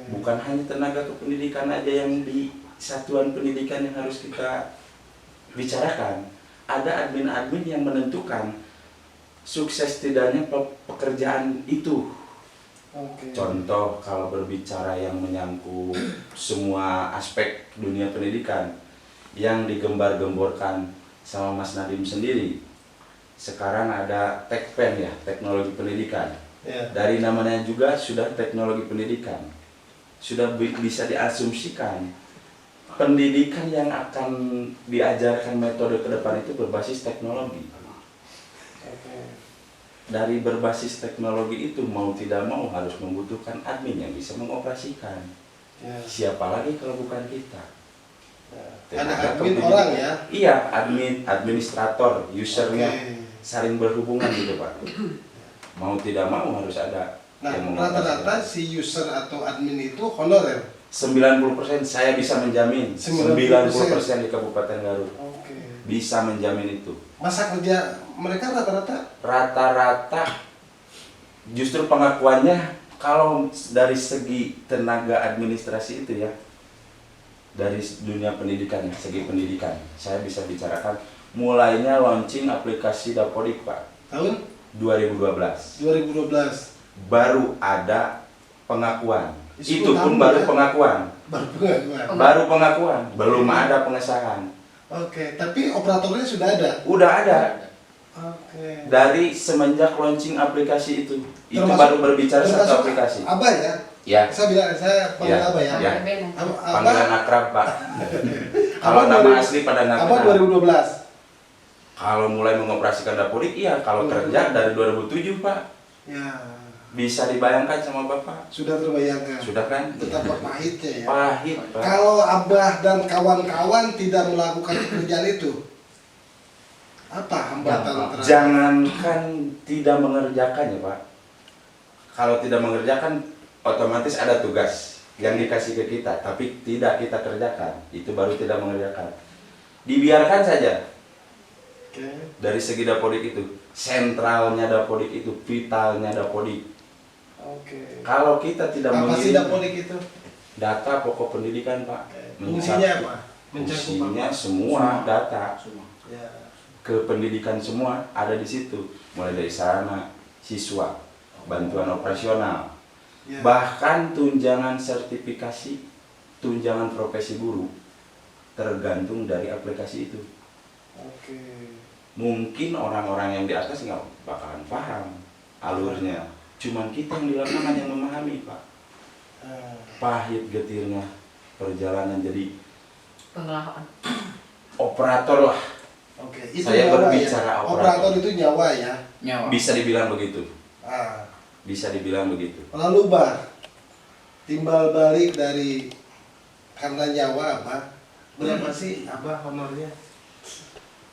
Bukan hanya tenaga kependidikan aja yang di satuan pendidikan yang harus kita bicarakan. Ada admin-admin yang menentukan sukses tidaknya pekerjaan itu. Contoh kalau berbicara yang menyangkut semua aspek dunia pendidikan yang digembar-gemborkan sama Mas Nadiem sendiri. Sekarang ada Tekpen ya, teknologi pendidikan. Dari namanya juga sudah teknologi pendidikan. Sudah bisa diasumsikan pendidikan yang akan diajarkan metode ke depan itu berbasis teknologi. Dari berbasis teknologi itu mau tidak mau harus membutuhkan admin yang bisa mengoperasikan. Siapa lagi kalau bukan kita? Ada admin orang ya? Iya, administrator, usernya saling berhubungan gitu Pak. Mau tidak mau harus ada. Nah, yang mengoperasikan. rata-rata si user atau admin itu honorer. 90% saya bisa menjamin. 90% di Kabupaten Garut bisa menjamin itu. Masa kerja mereka rata-rata? Rata-rata justru pengakuannya kalau dari segi tenaga administrasi itu ya, dari dunia pendidikan ya, segi pendidikan saya bisa bicarakan mulainya launching aplikasi Dapodik Pak Tahun 2012 baru ada pengakuan. Itu pun baru pengakuan. Baru pengakuan, belum ada pengesahan. Tapi operatornya sudah ada. Udah ada. Dari semenjak launching aplikasi itu baru berbicara satu aplikasi. Abah ya? Ya. Saya panggil Ya. Abah ya. Ya. Abah Panggilan akrab Pak. Kalau nama asli pada nggak Abah kenal. 2012. Kalau mulai mengoperasikan Dapodik, iya. Kalau kerja dari 2007 Pak. Ya. Bisa dibayangkan sama Bapak. Sudah terbayangkan. Sudah kan? Betapa pahitnya ya. Pahit Pak. Kalau Abah dan kawan-kawan tidak melakukan pekerjaan itu, apa hambatan terhadap? Jangankan tidak mengerjakan ya Pak. Kalau tidak mengerjakan, otomatis ada tugas yang dikasih ke kita, tapi tidak kita kerjakan. Itu baru tidak mengerjakan. Dibiarkan saja. Dari segi Dapodik itu, sentralnya Dapodik itu, vitalnya Dapodik. Kalau kita tidak Apa sih mengirim Dapodik itu? data pokok pendidikan Pak, Fungsinya apa? fungsinya semua data Ya. kependidikan semua ada di situ, mulai dari sarana, siswa, bantuan operasional, Ya. bahkan tunjangan sertifikasi, tunjangan profesi guru tergantung dari aplikasi itu. Mungkin orang-orang yang di atas nggak bakalan paham alurnya, cuman kita yang di lapangan yang memahami Pak. Pahit getirnya perjalanan jadi Pengelolaan. operator lah. Itu Saya nyawa berbicara ya. operator. Operator itu nyawa ya. Nyawa. Bisa dibilang begitu. Bisa dibilang begitu. Lalu Bah, timbal balik dari karena nyawa Abah, berapa sih Abah honornya?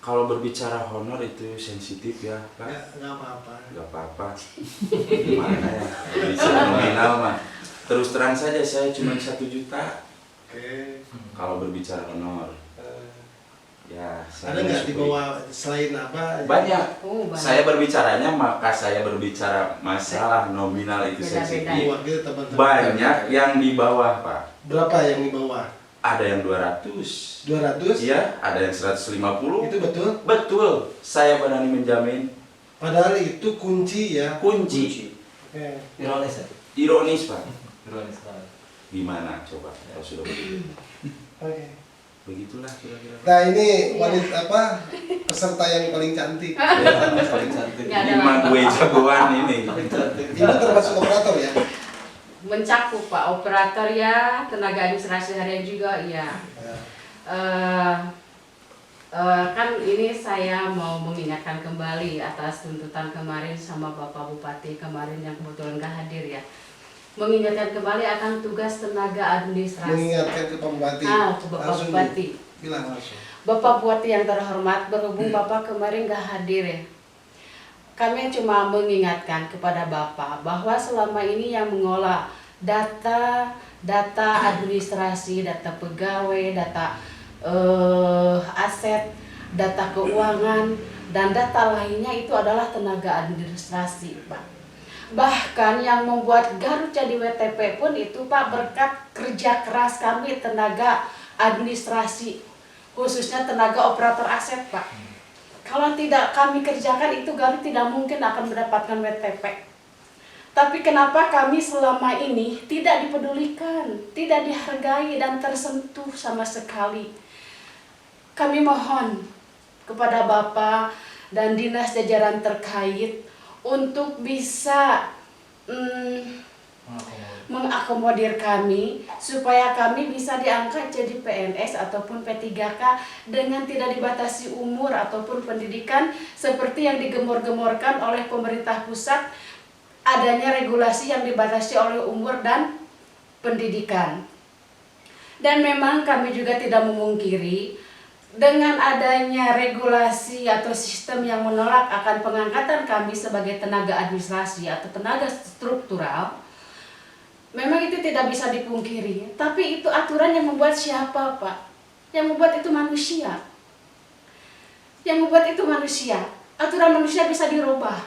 Kalau berbicara honor itu sensitif ya, Pak. Nggak apa-apa. Nggak apa-apa. Gimana ya? Bicara nominal mah. Terus terang saja saya cuma 1 juta. Oke. Kalau berbicara honor. Ya, Ada nggak di bawah selain apa? Banyak. Oh, banyak. Saya berbicaranya, maka saya berbicara masalah nominal itu Beda-beda. sensitif. Wah, gitu teman-teman. Banyak yang di bawah, Pak. Berapa yang di bawah? Ada yang 200. 200? Iya, ada yang 150. Itu betul? Betul. Saya berani menjamin. Padahal itu kunci ya. Kunci. Oke. Ironis ya? Ironis, Pak. Ironis sekali. Gimana coba kalau sudah begitu? Oke. Begitulah kira-kira. Nah ini wanita apa peserta yang paling cantik. Paling cantik. Nggak ada Lima lagi. gue jagoan ini. Paling cantik. Ibu termasuk operator ya? Mencakup Pak, operator ya, tenaga administrasi harian juga ya. Kan ini saya mau mengingatkan kembali atas tuntutan kemarin sama Bapak Bupati kemarin yang kebetulan nggak hadir ya. Mengingatkan kembali akan tugas tenaga administrasi. Mengingatkan ke Pak Bupati. Ke Bapak Langsung Bupati. bilang langsung. Bapak Bupati yang terhormat, berhubung Bapak kemarin nggak hadir ya. Kami cuma mengingatkan kepada Bapak bahwa selama ini yang mengolah data administrasi, data pegawai, data aset, data keuangan, dan data lainnya itu adalah tenaga administrasi, Pak. Bahkan yang membuat Garut jadi WTP pun itu Pak berkat kerja keras kami tenaga administrasi, khususnya tenaga operator aset, Pak. Kalau tidak kami kerjakan itu Garut tidak mungkin akan mendapatkan WTP. Tapi kenapa kami selama ini tidak dipedulikan, tidak dihargai dan tersentuh sama sekali? Kami mohon kepada Bapak dan dinas jajaran terkait untuk bisa mengakomodir kami supaya kami bisa diangkat jadi PNS ataupun P3K dengan tidak dibatasi umur ataupun pendidikan seperti yang digemor-gemorkan oleh pemerintah pusat, adanya regulasi yang dibatasi oleh umur dan pendidikan. Dan memang kami juga tidak memungkiri dengan adanya regulasi atau sistem yang menolak akan pengangkatan kami sebagai tenaga administrasi atau tenaga struktural, memang itu tidak bisa dipungkiri. Tapi itu aturan yang membuat siapa, Pak? Yang membuat itu manusia. Yang membuat itu manusia. Aturan manusia bisa dirubah.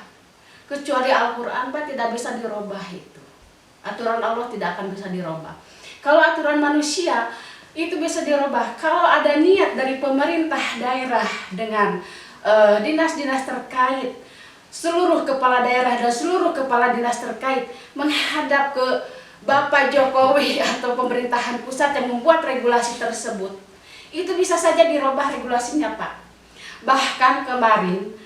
Kecuali Al-Quran, Pak, tidak bisa dirubah itu. Aturan Allah tidak akan bisa dirubah. Kalau aturan manusia itu bisa dirubah. Kalau ada niat dari pemerintah daerah dengan dinas-dinas terkait, seluruh kepala daerah dan seluruh kepala dinas terkait menghadap ke Bapak Jokowi atau pemerintahan pusat yang membuat regulasi tersebut, itu bisa saja dirubah regulasinya, Pak. Bahkan kemarin,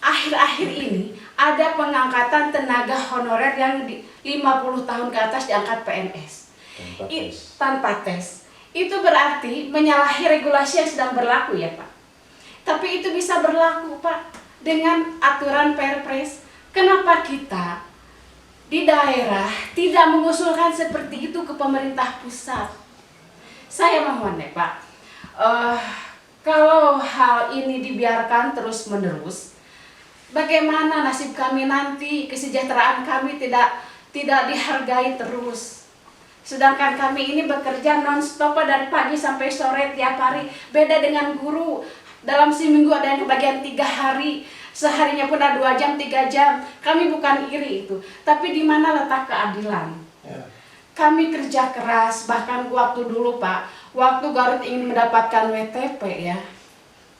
akhir-akhir ini, ada pengangkatan tenaga honorer yang 50 tahun ke atas diangkat PNS. Tanpa tes. Itu berarti menyalahi regulasi yang sedang berlaku ya, Pak. Tapi itu bisa berlaku, Pak, dengan aturan Perpres. Kenapa kita di daerah tidak mengusulkan seperti itu ke pemerintah pusat? Saya mohon ya, Pak, kalau hal ini dibiarkan terus-menerus, bagaimana nasib kami nanti? Kesejahteraan kami tidak dihargai terus. Sedangkan kami ini bekerja non-stop dari pagi sampai sore tiap hari. Beda dengan guru, dalam seminggu ada yang kebagian 3 hari, seharinya pun ada 2 jam, 3 jam. Kami bukan iri itu, tapi di mana letak keadilan? Ya. Kami kerja keras, bahkan waktu dulu, Pak, waktu Garut ingin mendapatkan WTP ya,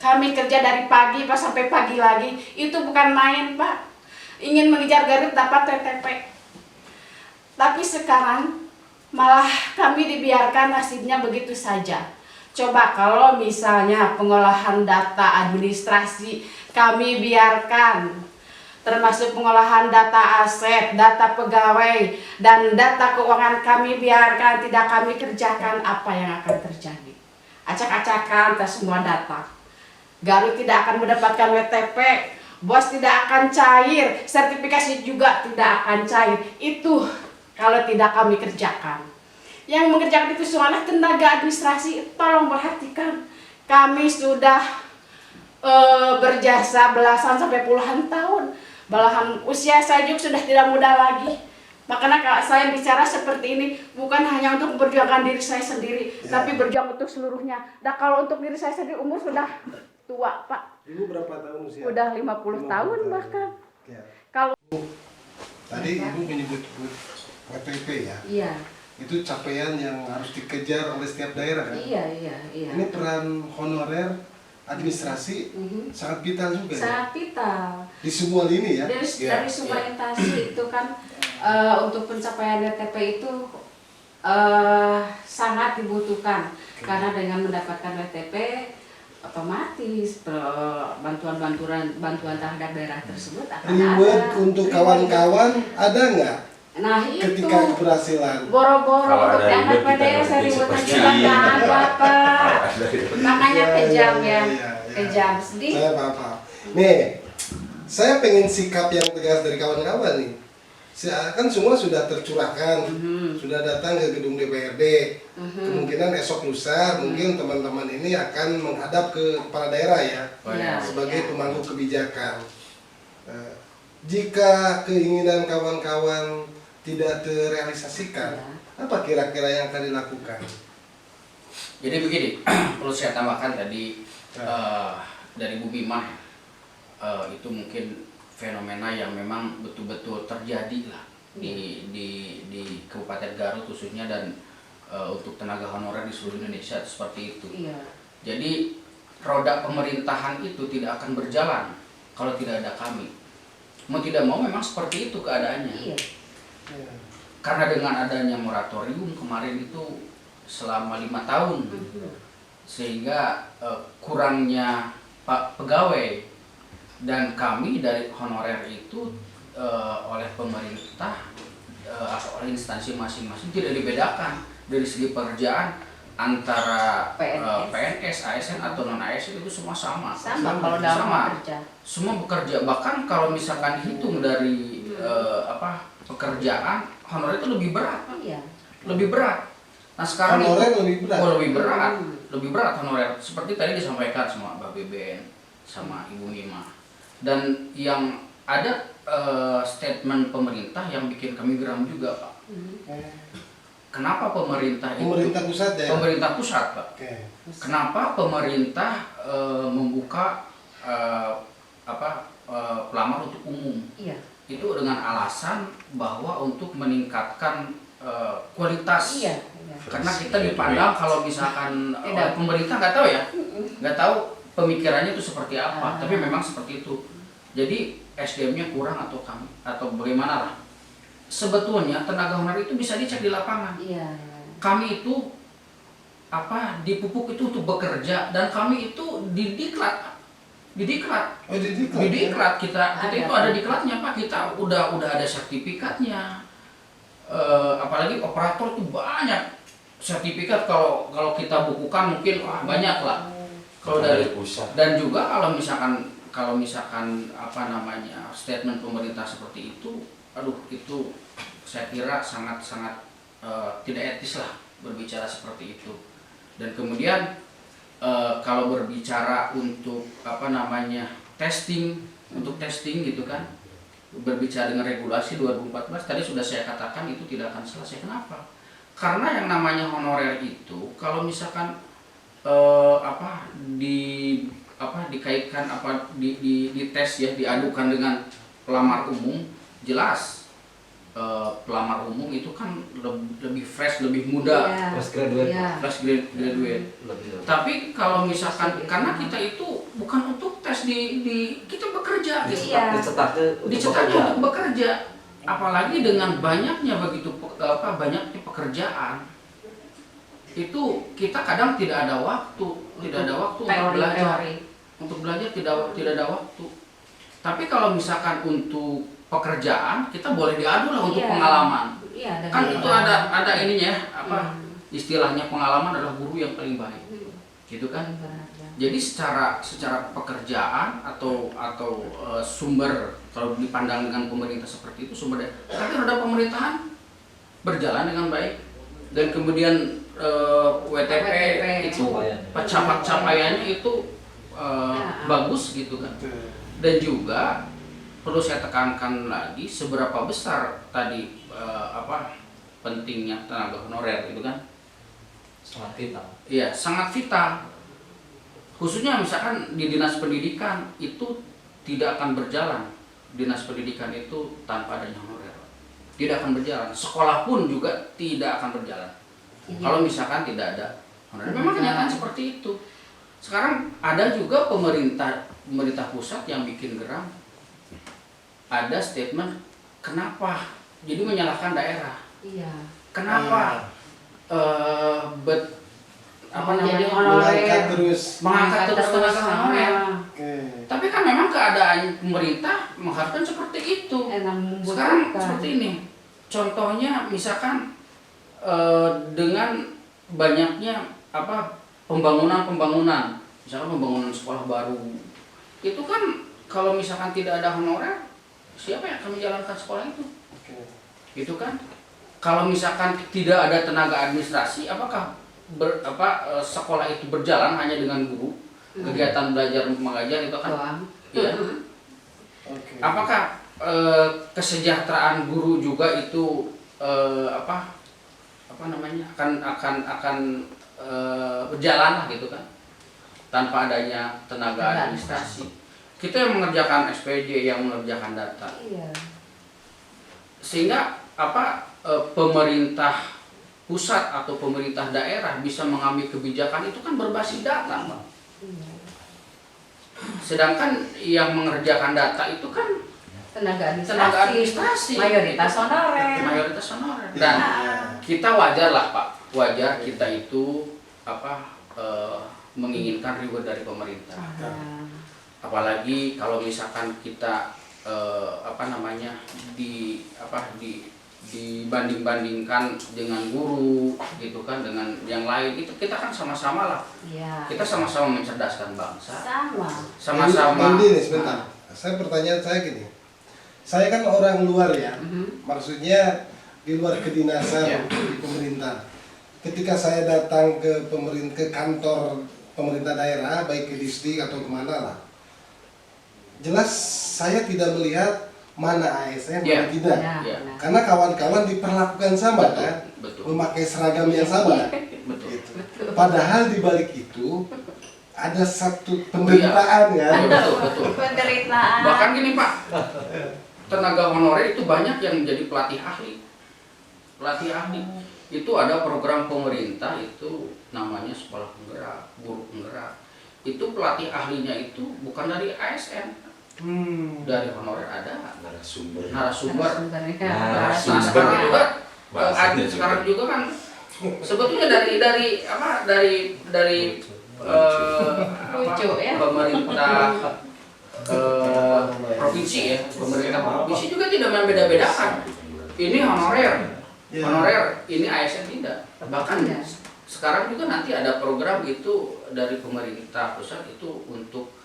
kami kerja dari pagi Pak sampai pagi lagi. Itu bukan main, Pak. Ingin mengejar Garut dapat WTP. Tapi sekarang malah kami dibiarkan nasibnya begitu saja. Coba kalau misalnya pengolahan data administrasi kami biarkan, termasuk pengolahan data aset, data pegawai, dan data keuangan kami biarkan, tidak kami kerjakan, apa yang akan terjadi? Acak-acakan atas semua data. Garut tidak akan mendapatkan WTP, bos tidak akan cair, sertifikasi juga tidak akan cair. Itu kalau tidak kami kerjakan. Yang mengerjakan itu semuanya tenaga administrasi. Tolong perhatikan, kami sudah berjasa belasan sampai puluhan tahun. Belahan usia saya juga sudah tidak muda lagi. Makanya kalau saya bicara seperti ini bukan hanya untuk memperjuangkan diri saya sendiri, tapi berjuang untuk seluruhnya. Dan kalau untuk diri saya sendiri umur sudah tua, Pak. Ibu berapa tahun usia? Udah 50 tahun bahkan. Ya. Kalau Tadi Ibu menyebut WTP ya. iya, Itu capaian yang harus dikejar oleh setiap daerah kan? iya. Ini peran honorer administrasi sangat vital juga ya. Sangat vital. Di semua lini ya. Dari semua instansi itu kan untuk pencapaian WTP itu sangat dibutuhkan karena dengan mendapatkan WTP otomatis bantuan terhadap daerah tersebut akan Reward ada. untuk kawan-kawan ada nggak Nah itu ketika keberhasilan? boro-boro Kalau untuk ada diangkat reward, kita PDS saya ngerti ribut seperti juga ini. nggak ada Pak. Makanya kejam ya, Iya. kejam sedih. Saya paham. Nih, saya pengen sikap yang tegas dari kawan-kawan nih. Kan semua sudah tercurahkan, sudah datang ke gedung DPRD. Kemungkinan esok lusa mungkin teman-teman ini akan menghadap ke kepala daerah ya, Iya, sebagai iya. pemangku kebijakan. Jika keinginan kawan-kawan tidak terrealisasikan, apa kira-kira yang akan dilakukan? Jadi begini, perlu saya tambahkan tadi dari Bu Bima, itu mungkin fenomena yang memang betul-betul terjadi lah di Kabupaten Garut khususnya dan untuk tenaga honorer di seluruh Indonesia seperti itu. Iya. Jadi roda pemerintahan itu tidak akan berjalan kalau tidak ada kami. Mau tidak mau memang seperti itu keadaannya. Iya. Karena dengan adanya moratorium kemarin itu selama 5 tahun, sehingga kurangnya pegawai dan kami dari honorer itu oleh pemerintah atau oleh instansi masing-masing tidak dibedakan dari segi pekerjaan antara PNS, ASN atau non ASN itu semua sama. Sama kalau dalam bekerja. Semua bekerja, bahkan kalau misalkan hitung dari pekerjaan honorer itu lebih berat. Iya. Lebih berat. Nah sekarang Honorer itu lebih berat. lebih berat honorer. Seperti tadi disampaikan sama Mbak BBN sama Ibu Mima. Dan yang ada statement pemerintah yang bikin kami geram juga, Pak. Kenapa pemerintah Pusat ya? Pemerintah pusat, Pak. Oke. Kenapa pemerintah membuka pelamar untuk umum? Iya. Itu dengan alasan bahwa untuk meningkatkan kualitas. Iya. Karena kita dipandang kalau misalkan oleh pemerintah nggak tahu ya, nggak tahu pemikirannya itu seperti apa, tapi memang seperti itu. Jadi SDM-nya kurang atau bagaimana lah. Sebetulnya tenaga honorer itu bisa dicek di lapangan. Iya. Kami itu dipupuk itu untuk bekerja dan kami itu didiklat. Oh, Didiklat kita itu ada diklatnya, Pak. Kita udah ada sertifikatnya. Apalagi operator itu banyak sertifikat, kalau kita bukukan mungkin banyak lah. Kalau dari pusat. Dan juga kalau misalkan statement pemerintah seperti itu, itu saya kira sangat tidak etis lah berbicara seperti itu. Dan kemudian kalau berbicara untuk testing gitu kan, berbicara dengan regulasi 2014 tadi sudah saya katakan itu tidak akan selesai. Kenapa? Karena yang namanya honorer itu kalau misalkan dikaitkan di tes ya, diadukan dengan pelamar umum, jelas pelamar umum itu kan lebih fresh, lebih muda, Fresh graduate. Iya. fresh graduate. Tapi kalau misalkan karena kita itu bukan untuk tes kita bekerja, Iya. dicetaknya untuk bekerja. Apalagi dengan banyaknya banyaknya pekerjaan, itu kita kadang tidak ada waktu untuk belajar. Untuk belajar tidak ada waktu. Tapi kalau misalkan untuk pekerjaan kita boleh diadu lah untuk pengalaman. Iya, Kan itu ada ininya istilahnya pengalaman adalah guru yang paling baik. gitu kan. Jadi secara pekerjaan atau sumber, kalau dipandang dengan pemerintah seperti itu, sumber daya, tapi roda pemerintahan berjalan dengan baik, dan kemudian WTP itu capaiannya itu bagus gitu kan. Dan juga perlu saya tekankan lagi seberapa besar tadi pentingnya tenaga honorer itu kan. Sangat vital. Iya, sangat vital. Khususnya misalkan di dinas pendidikan itu tidak akan berjalan. Dinas pendidikan itu tanpa adanya honorer tidak akan berjalan. Sekolah pun juga tidak akan berjalan kalau misalkan tidak ada honorer. Memang kenyataan seperti itu. Sekarang ada juga pemerintah pusat yang bikin geram. Ada statement, kenapa jadi menyalahkan daerah? Iya. Kenapa mengangkat terus tenaga honorer? Oke. Tapi kan memang keadaan pemerintah mengharuskan seperti itu. Sekarang seperti ini. Contohnya misalkan dengan banyaknya pembangunan, misalkan pembangunan sekolah baru, itu kan kalau misalkan tidak ada honorer, siapa yang akan menjalankan sekolah itu? Itu kan. Kalau misalkan tidak ada tenaga administrasi, apakah sekolah itu berjalan hanya dengan guru? Kegiatan belajar mengajar itu kan, ya. Apakah kesejahteraan guru juga itu akan berjalan lah gitu kan, tanpa adanya tenaga administrasi. Kita yang mengerjakan SPJ, yang mengerjakan data, sehingga pemerintah pusat atau pemerintah daerah bisa mengambil kebijakan itu kan berbasis data, Bang. Sedangkan yang mengerjakan data itu kan tenaga administrasi, mayoritas honorer. Dan kita wajar lah Pak, wajar kita itu menginginkan reward dari pemerintah. Apalagi kalau misalkan kita dibanding-bandingkan dengan guru gitu kan, dengan yang lain, itu kita kan sama-sama lah. Kita sama-sama mencerdaskan bangsa. Sama-sama. Ini sebentar. Pertanyaan saya gini. Saya kan orang luar ya. Maksudnya di luar kedinasan di pemerintah. Ketika saya datang ke kantor pemerintah daerah, baik ke distrik atau kemana lah, jelas saya tidak melihat mana ASN, mana tidak. Karena kawan-kawan diperlakukan sama kan, memakai seragam yang sama. Gitu. Padahal di balik itu ada satu penderitaan kan. Betul. Penderitaan. Bahkan gini Pak, tenaga honorer itu banyak yang menjadi pelatih ahli. Itu ada program pemerintah itu namanya sekolah penggerak, guru penggerak. Itu pelatih ahlinya itu bukan dari ASN. Dari honorer ada narasumber. Sekarang juga kan sebetulnya dari pemerintah provinsi ya, pemerintah provinsi juga tidak membeda-bedakan. Ini honorer, ini ASN tidak. Bahkan sekarang juga nanti ada program itu dari pemerintah pusat itu untuk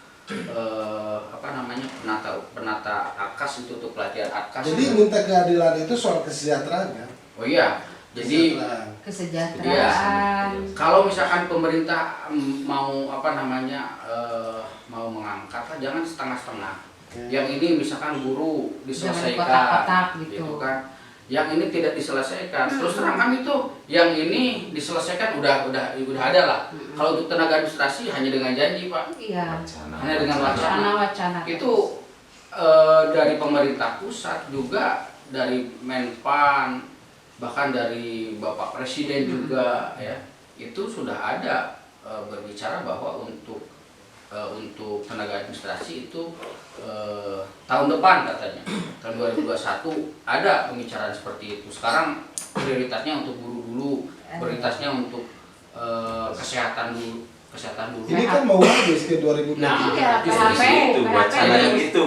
penata AKAS, itu untuk pelatihan AKAS. Jadi minta keadilan itu soal kesejahteraan kan? Oh iya, jadi kesejahteraan. Kalau misalkan pemerintah mau mau mengangkat, jangan setengah-setengah. Yang ini misalkan guru diselesaikan, kotak-kotak gitu kan. Yang ini tidak diselesaikan. Terus terang kan itu yang ini diselesaikan udah ada lah. Kalau untuk tenaga administrasi hanya dengan janji, Pak. Iya. Hanya dengan wacana. Itu dari pemerintah pusat juga, dari Menpan, bahkan dari Bapak Presiden juga ya. Itu sudah ada berbicara bahwa untuk tenaga administrasi itu tahun depan katanya, tahun 2021 ada pembicaraan seperti itu. Sekarang prioritasnya untuk guru dulu, prioritasnya untuk kesehatan dulu. Ini kan mau habis ke 2020. Itu wacana itu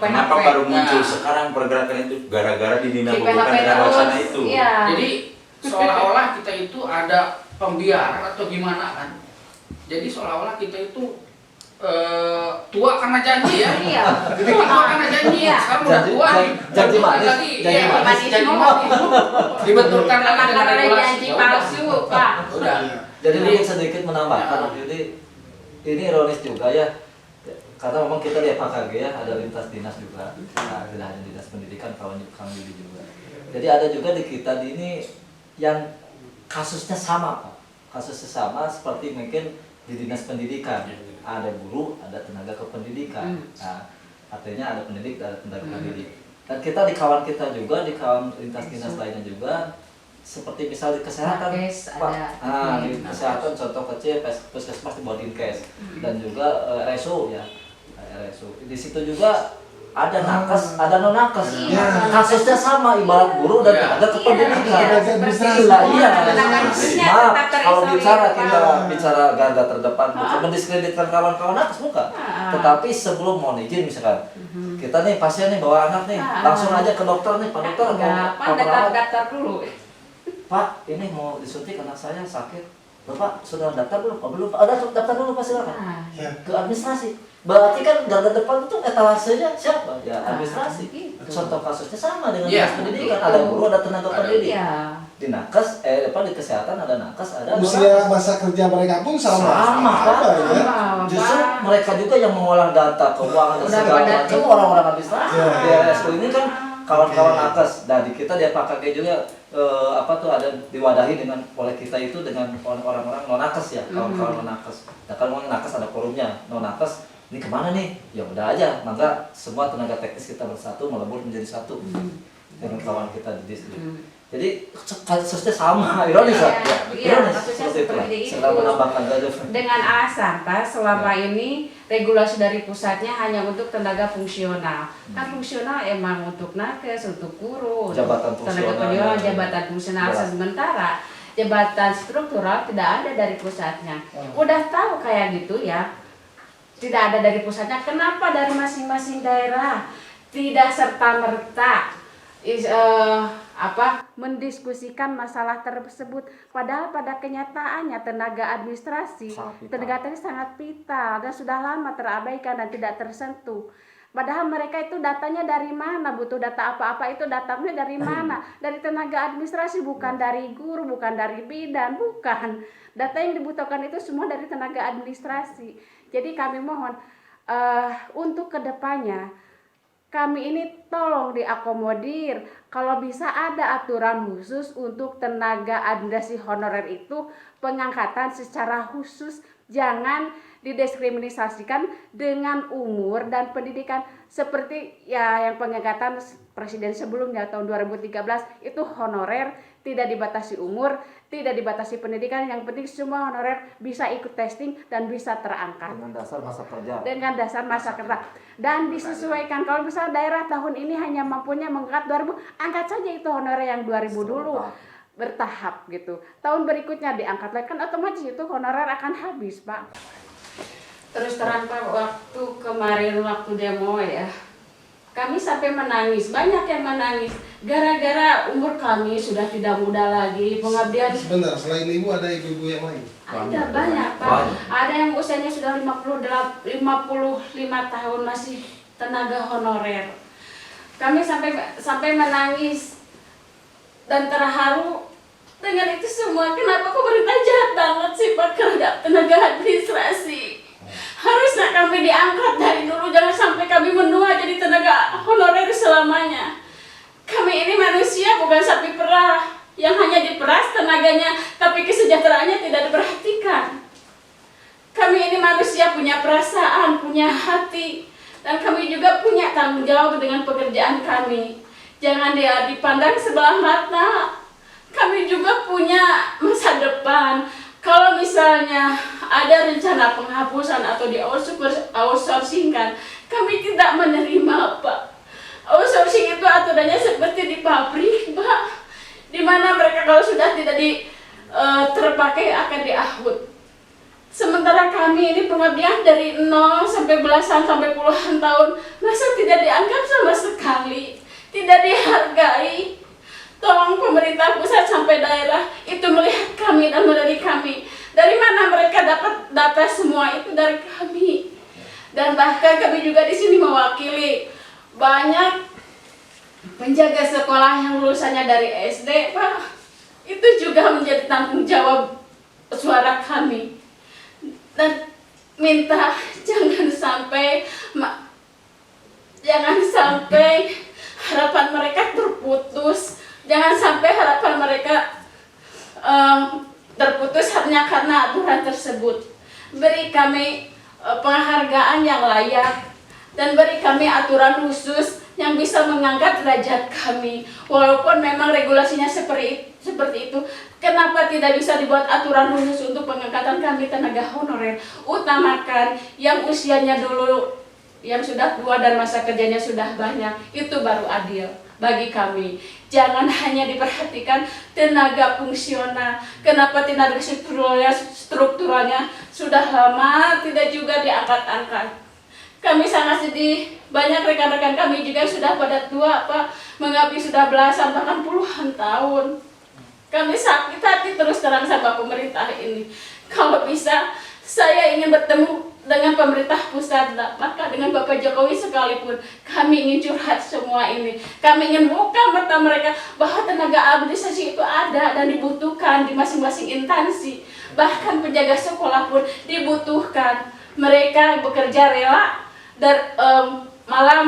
kenapa baru muncul sekarang pergerakan itu gara-gara dinamakan dengan wacana itu. Jadi seolah-olah kita itu ada pembiaran atau gimana kan? Jadi seolah-olah kita itu tua karena janji ya. Iya. Tua karena janji. Iya. Sekarang udah tua. Janji manis, lagi. janji Iya, manis. janji manis. Dibenturkan lagi dengan Karena regulasi. janji Ya udah. palsu, Pak. Udah. Jadi mungkin sedikit menambahkan, jadi ini ironis juga ya, karena memang kita di FHKG ya ada lintas dinas juga, nah, tidak hanya dinas pendidikan, kawan juga. Jadi ada juga di kita di ini yang kasusnya sama Pak, kasusnya sama seperti mungkin di dinas pendidikan, ada guru, ada tenaga kependidikan, nah, artinya ada pendidik, ada tenaga pendidik. Dan kita di kawan kita juga, di kawan lintas dinas lainnya juga, seperti misal di kesehatan, Nakes Pak. ada. Nah, di kesehatan contoh kecil puskesmas di bawah Dinkes dan juga RSU ya, RSU. Di situ juga ada nakes, ada non nakes. Iya. Kasusnya sama, ibarat guru dan Iya. tenaga kependidikan. Seperti Iya, iya. tenaga-tenaga Maaf, tetap kalau terisolir, bicara Pak. kita bicara garda terdepan, bukan mendiskreditkan kawan-kawan nakes bukan. Tetapi sebelum mau izin misalkan, kita nih pasien nih bawa anak nih, langsung aja ke dokter nih, Pak dokter. Enggak, Pak, Pak perawat. daftar dulu. Pak, ini mau disuntik anak saya sakit. Bapak sudah daftar belum? Oh, belum. Ada daftar dulu Pak silakan. Ya. Ke administrasi. Berarti kan garda depan itu etalasenya siapa? Ya administrasi. gitu. Contoh kasusnya sama dengan Iya. dinas pendidikan. Ada guru, ada tenaga pendidik. Iya. Di nakes, di kesehatan ada nakes, ada Usia masa kerja mereka pun sama. Sama, Pak. Apa ya? Sama, Justru Pak. mereka juga yang mengolah data keuangan dan Udah segala pada macam tua. orang-orang administrasi. Ya. Di RSU ini kan kawan-kawan nakes. Dan di kita dia pakai juga ada diwadahi dengan oleh kita itu dengan orang-orang non nakes ya, kawan-kawan non nakes. Nah kalau mau nakes ada forumnya, non nakes ini kemana nih? Ya udah aja, maka semua tenaga teknis kita bersatu melebur menjadi satu dengan kawan kita di distrik. Jadi kasusnya sama, ironis ya? Iya, Ironis kasusnya seperti itu. seperti itu. Sedang menambahkan saja. Dengan alasan Pak, selama ini regulasi dari pusatnya hanya untuk tenaga fungsional. Kan fungsional emang untuk nakes, untuk guru, untuk Jabatan tenaga fungsional, pendidikan, ya. jabatan fungsional. Ya. Sementara jabatan struktural tidak ada dari pusatnya. Udah tahu kayak gitu ya, tidak ada dari pusatnya. Kenapa dari masing-masing daerah tidak serta-merta mendiskusikan masalah tersebut, padahal pada kenyataannya tenaga administrasi, tenaga teknis sangat vital dan sudah lama terabaikan dan tidak tersentuh. Padahal mereka itu datanya dari mana, butuh data apa-apa itu datanya dari mana? Dari tenaga administrasi, bukan dari guru, bukan dari bidan, bukan. Data yang dibutuhkan itu semua dari tenaga administrasi. Jadi kami mohon untuk kedepannya kami ini tolong diakomodir, kalau bisa ada aturan khusus untuk tenaga administrasi honorer itu pengangkatan secara khusus, jangan didiskriminasikan dengan umur dan pendidikan seperti ya yang pengangkatan presiden sebelumnya tahun 2013 itu honorer, tidak dibatasi umur, tidak dibatasi pendidikan, yang penting semua honorer bisa ikut testing dan bisa terangkat Dengan dasar masa kerja. dengan dasar masa kerja dan disesuaikan. Kalau misalnya daerah tahun ini hanya mampunya mengangkat 2000, angkat saja itu honorer yang 2000 dulu, bertahap gitu. Tahun berikutnya diangkat lagi, kan otomatis itu honorer akan habis, Pak. Terus terang Pak, waktu kemarin waktu demo ya, kami sampai menangis, banyak yang menangis gara-gara umur kami sudah tidak muda lagi, pengabdian. Sebentar, selain ibu ada ibu-ibu yang lain? Ada banyak Pak. Ada yang usianya sudah 55 tahun masih tenaga honorer. Kami sampai menangis dan terharu dengan itu semua. Kenapa pemerintah jahat banget sih Pak terhadap tenaga administrasi? Harusnya kami diangkat dari dulu, jangan sampai kami menua jadi tenaga honorer selamanya. Kami ini manusia, bukan sapi perah yang hanya diperas tenaganya tapi kesejahteraannya tidak diperhatikan. Kami ini manusia, punya perasaan, punya hati, dan kami juga punya tanggung jawab dengan pekerjaan kami. Jangan dia dipandang sebelah mata. Kami juga punya masa depan. Kalau misalnya ada rencana penghapusan atau di outsourcingkan, kami tidak menerima, Pak. Outsourcing itu aturannya seperti di pabrik, Pak, di mana mereka kalau sudah tidak terpakai akan diahut. Sementara kami ini pengabdian dari 0 sampai belasan sampai puluhan tahun, masa tidak dianggap sama sekali, tidak dihargai. Tolong pemerintah pusat sampai daerah itu melihat kami dan melalui kami. Dari mana mereka dapat data bahkan kami juga di sini mewakili banyak penjaga sekolah yang lulusannya dari SD, Pak. Itu juga menjadi tanggung jawab suara kami. Dan minta jangan sampai harapan mereka terputus. Jangan sampai harapan mereka terputus hanya karena aturan tersebut. Beri kami penghargaan yang layak dan beri kami aturan khusus yang bisa mengangkat derajat kami. Walaupun memang regulasinya seperti itu, kenapa tidak bisa dibuat aturan khusus untuk pengangkatan kami tenaga honorer? Utamakan yang usianya dulu yang sudah tua dan masa kerjanya sudah banyak, itu baru adil bagi kami. Jangan hanya diperhatikan tenaga fungsional. Kenapa tenaga strukturalnya sudah lama tidak juga diangkat-angkat? Kami sangat sedih. Banyak rekan-rekan kami juga sudah pada tua, Pak, mengabdi sudah belasan bahkan puluhan tahun. Kami sakit hati terus terang sama pemerintah ini. Kalau bisa, saya ingin bertemu dengan pemerintah pusat, maka dengan Bapak Jokowi sekalipun, kami ingin curhat semua ini. Kami ingin buka mata mereka bahwa tenaga administrasi itu ada dan dibutuhkan di masing-masing instansi. Bahkan penjaga sekolah pun dibutuhkan. Mereka bekerja rela dan malah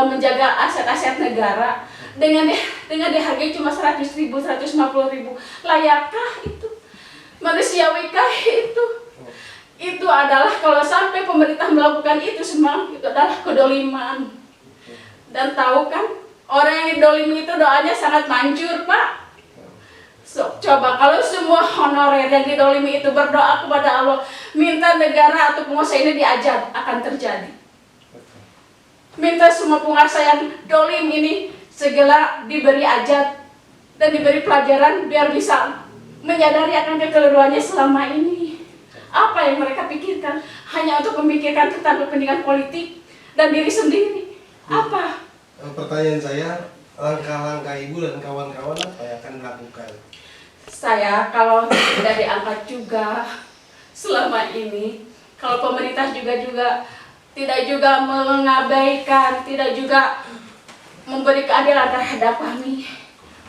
menjaga aset-aset negara dengan dihargai cuma 100.000, 150.000. Layakkah itu? Manusiawikah itu? Itu adalah kalau sampai pemerintah melakukan itu semua, itu adalah kedoliman. Dan tahu kan, orang yang didolimi itu doanya sangat manjur, Pak. So, coba kalau semua honorer yang didolimi itu berdoa kepada Allah, minta negara atau penguasa ini diajar, akan terjadi. Minta semua penguasa yang dolim ini segera diberi ajat dan diberi pelajaran biar bisa menyadari akan kekeliruannya selama ini. Apa yang mereka pikirkan? Hanya untuk memikirkan tentang kepentingan politik dan diri sendiri. Apa? Pertanyaan saya, langkah-langkah Ibu dan kawan-kawan apa yang akan dilakukan? Saya kalau tidak diangkat juga selama ini, kalau pemerintah juga tidak juga mengabaikan, tidak juga memberi keadilan terhadap kami,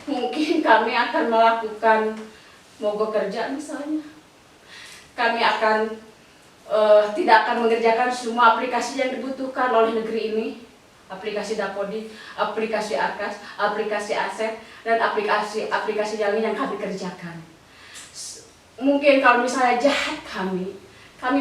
mungkin kami akan melakukan mogok kerja misalnya. Kami akan tidak akan mengerjakan semua aplikasi yang dibutuhkan oleh negeri ini. Aplikasi Dapodi, aplikasi Arkas, aplikasi Aset, dan aplikasi lain yang kami kerjakan. Mungkin kalau misalnya jahat kami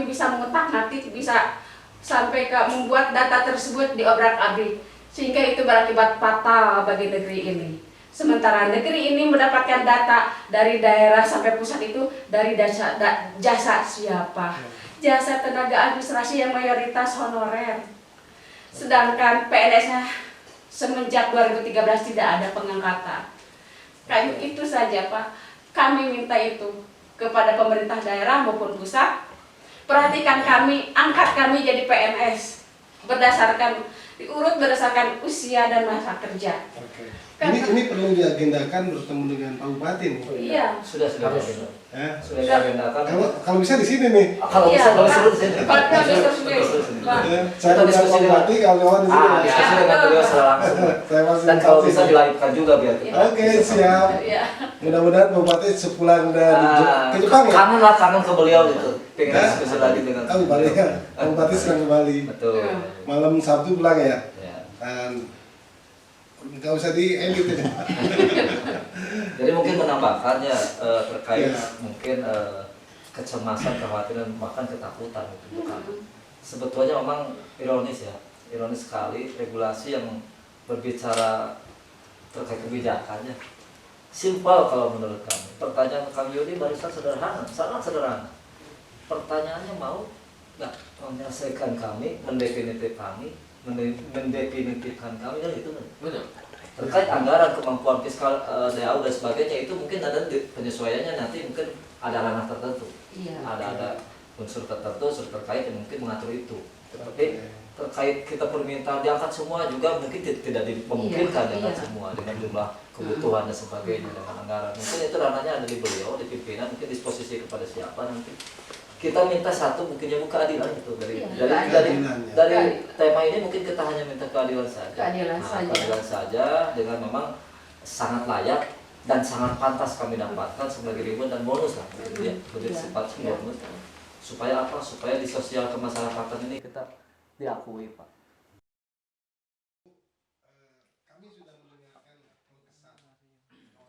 bisa mengutak-atik, bisa sampai ke membuat data tersebut diobrak-abrik, sehingga itu berakibat fatal bagi negeri ini. Sementara negeri ini mendapatkan data dari daerah sampai pusat itu dari jasa siapa? Jasa tenaga administrasi yang mayoritas honorer. Sedangkan PNS-nya semenjak 2013 tidak ada pengangkatan. Kayak itu saja, Pak. Kami minta itu kepada pemerintah daerah maupun pusat. Perhatikan kami, angkat kami jadi PNS diurut berdasarkan usia dan masa kerja. Oke. Ini perlu diagendakan bertemu dengan Pak Bupati nih. Iya. Sudah Sudah diagendakan. Kalau bisa di sini nih. Kalau bisa boleh suruh di sini. Saya dengan Pak Bupati, kawan-kawan di sini. Diskusi dengan beliau secara langsung. Dan kalau bisa dilanjutkan juga biar kita. Oke, siap. Mudah-mudahan Pak Bupati sepulang dari ke Jepang ya. Kangen ke beliau gitu. Pengen diskusi lagi dengan. Balik ya. Pak Bupati sedang ke Bali. Betul. Malam Sabtu pulang ya. Ya. Dan nggak usah diedit ya. Jadi mungkin menambahkannya terkait mungkin kecemasan, kekhawatiran, bahkan ketakutan itu bukan. Sebetulnya memang ironis sekali regulasi yang berbicara terkait kebijakannya. Simpel kalau menurut kami. Pertanyaan Kang Yudi barusan sederhana, sangat sederhana. Pertanyaannya mau nggak menyelesaikan kami, mendefinitikan kami kan itu kan. Betul. Terkait anggaran, kemampuan fiskal DAU dan sebagainya itu mungkin ada penyesuaiannya nanti mungkin ada ranah tertentu. Iya. Ada unsur tertentu terkait yang mungkin mengatur itu. Tetapi terkait kita permintaan diangkat semua juga mungkin tidak dimungkinkan diangkat semua dengan jumlah kebutuhan dan sebagainya dengan anggaran. Mungkin itu ranahnya ada di beliau, di pimpinan, mungkin disposisi kepada siapa nanti. kita minta satu mungkin ya keadilan itu dari Iya, keadilan, ya. dari tema ini mungkin kita hanya minta keadilan saja. Keadilan saja. Keadilan saja dengan memang sangat layak dan sangat pantas kami dapatkan sebagai reward dan bonus lah gitu ya. Lebih Iya. sifat bonus. Supaya apa? Supaya di sosial kemasyarakatan ini kita diakui, Pak. Kami sudah mendengarkan keluh kesah kawan-kawan semua.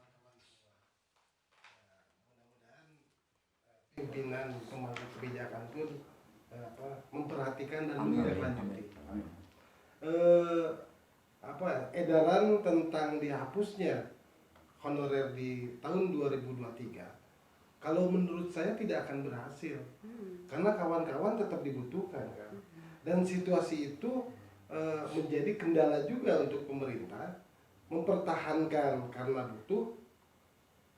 Mudah-mudahan pimpinan pemangku kebijakan pun memperhatikan dan menindaklanjuti. Edaran tentang dihapusnya honorer di tahun 2023, kalau menurut saya tidak akan berhasil, karena kawan-kawan tetap dibutuhkan kan. Dan situasi itu menjadi kendala juga untuk pemerintah mempertahankan karena butuh,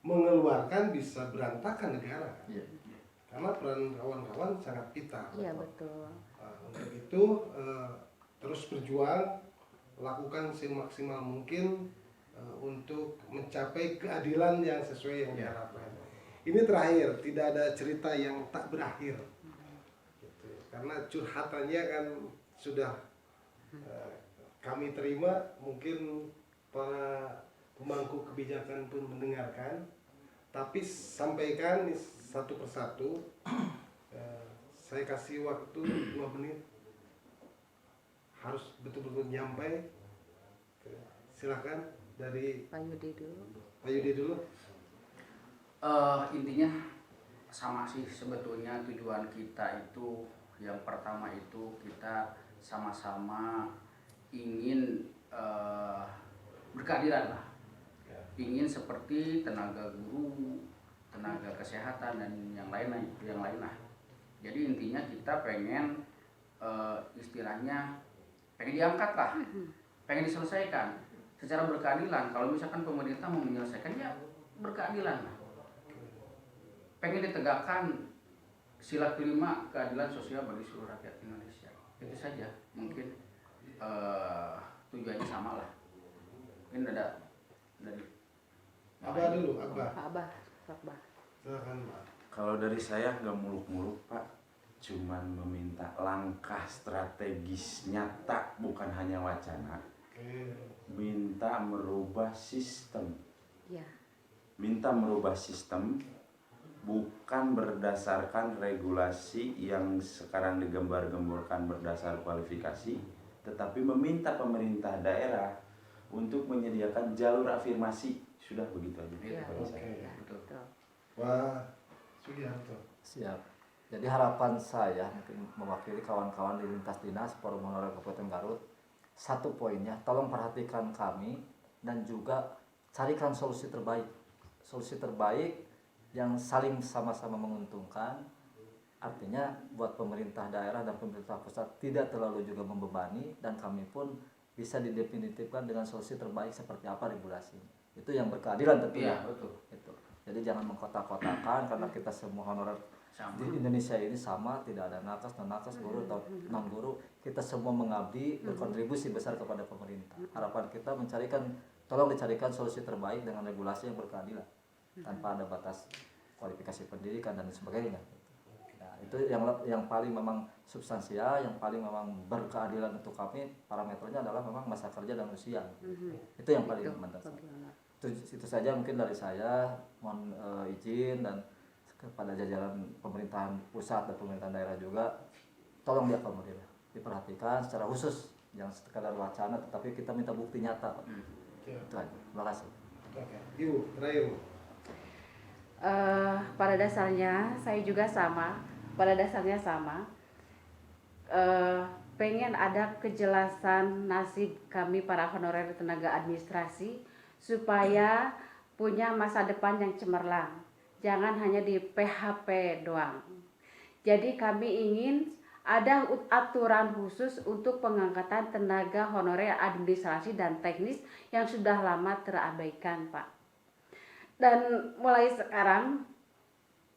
mengeluarkan bisa berantakan negara kan? Karena peran kawan-kawan sangat vital. Iya betul. Untuk itu terus berjuang, lakukan semaksimal mungkin untuk mencapai keadilan yang sesuai yang diharapkan. Ini terakhir, tidak ada cerita yang tak berakhir. Gitu. Karena curhatannya kan sudah kami terima, mungkin para pemangku kebijakan pun mendengarkan, tapi sampaikan satu persatu. Saya kasih waktu 5 menit, harus betul-betul nyampe. Silakan dari Pak Yudi dulu. Pak Yudi dulu. Intinya sama sih sebetulnya, tujuan kita itu yang pertama itu kita sama-sama ingin berkeadilan lah, ingin seperti tenaga guru, tenaga kesehatan dan yang lain lah. Jadi intinya kita pengen istilahnya pengen diangkat lah, pengen diselesaikan secara berkeadilan. Kalau misalkan pemerintah mau menyelesaikan ya berkeadilan lah. Pengen ditegakkan sila kelima, keadilan sosial bagi seluruh rakyat Indonesia. Itu saja mungkin tujuannya sama lah. Mungkin ada dari Abah dulu, Abah. Pak Abah. Silakan, Pak. Kalau dari saya nggak muluk-muluk Pak, cuman meminta langkah strategis nyata, bukan hanya wacana. Minta merubah sistem. Ya. Minta merubah sistem, bukan berdasarkan regulasi yang sekarang digembar-gemborkan berdasar kualifikasi, tetapi meminta pemerintah daerah untuk menyediakan jalur afirmasi. Sudah begitu aja. Ya. Dari saya. betul. Wah, Sugiharto. Siap. Jadi harapan saya mungkin mewakili kawan-kawan di lintas dinas Forum Honorer Kabupaten Garut, satu poinnya, tolong perhatikan kami dan juga carikan solusi terbaik. Solusi terbaik yang saling sama-sama menguntungkan. Artinya buat pemerintah daerah dan pemerintah pusat tidak terlalu juga membebani, dan kami pun bisa didefinitifkan dengan solusi terbaik seperti apa regulasinya. Itu yang berkeadilan tentunya. Iya, betul. Itu. Jadi jangan mengkotak-kotakan karena kita semua honorer Sama. di Indonesia ini sama, tidak ada nakes, non-nakes, guru atau non-guru. Kita semua mengabdi, berkontribusi besar kepada pemerintah. Harapan kita tolong dicarikan solusi terbaik dengan regulasi yang berkeadilan, tanpa ada batas kualifikasi pendidikan dan sebagainya. Nah, itu yang paling memang substansial, yang paling memang berkeadilan untuk kami. Parameternya adalah memang masa kerja dan usia. Itu yang paling mendasar. Itu saja mungkin dari saya. Mohon izin dan kepada jajaran pemerintahan pusat dan pemerintahan daerah juga, tolong diakomodir, diperhatikan secara khusus, jangan sekadar wacana, tetapi kita minta bukti nyata, Pak. Itu aja. Terima kasih. Oke, Ibu, terakhir. Pada dasarnya saya juga sama. Pengen ada kejelasan nasib kami para honorer tenaga administrasi supaya punya masa depan yang cemerlang. Jangan hanya di PHP doang. Jadi kami ingin ada aturan khusus untuk pengangkatan tenaga honorer administrasi dan teknis yang sudah lama terabaikan, Pak. Dan mulai sekarang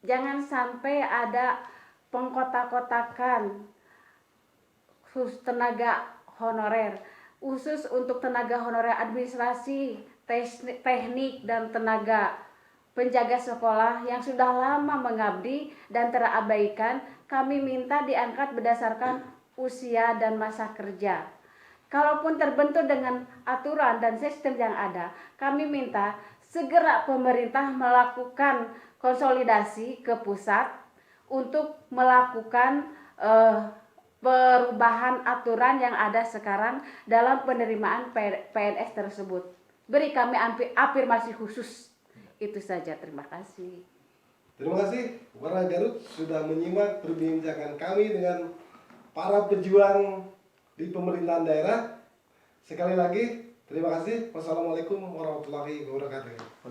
jangan sampai ada pengkotak-kotakan khusus tenaga honorer, khusus untuk tenaga honorer administrasi, teknik dan tenaga penjaga sekolah yang sudah lama mengabdi dan terabaikan, kami minta diangkat berdasarkan usia dan masa kerja. Kalaupun terbentur dengan aturan dan sistem yang ada, kami minta segera pemerintah melakukan konsolidasi ke pusat untuk melakukan perubahan aturan yang ada sekarang dalam penerimaan PNS tersebut. Beri kami afirmasi khusus. Itu saja, terima kasih. Terima kasih warga Garut sudah menyimak perbincangan kami dengan para pejuang di pemerintahan daerah. Sekali lagi terima kasih. Wassalamualaikum warahmatullahi wabarakatuh.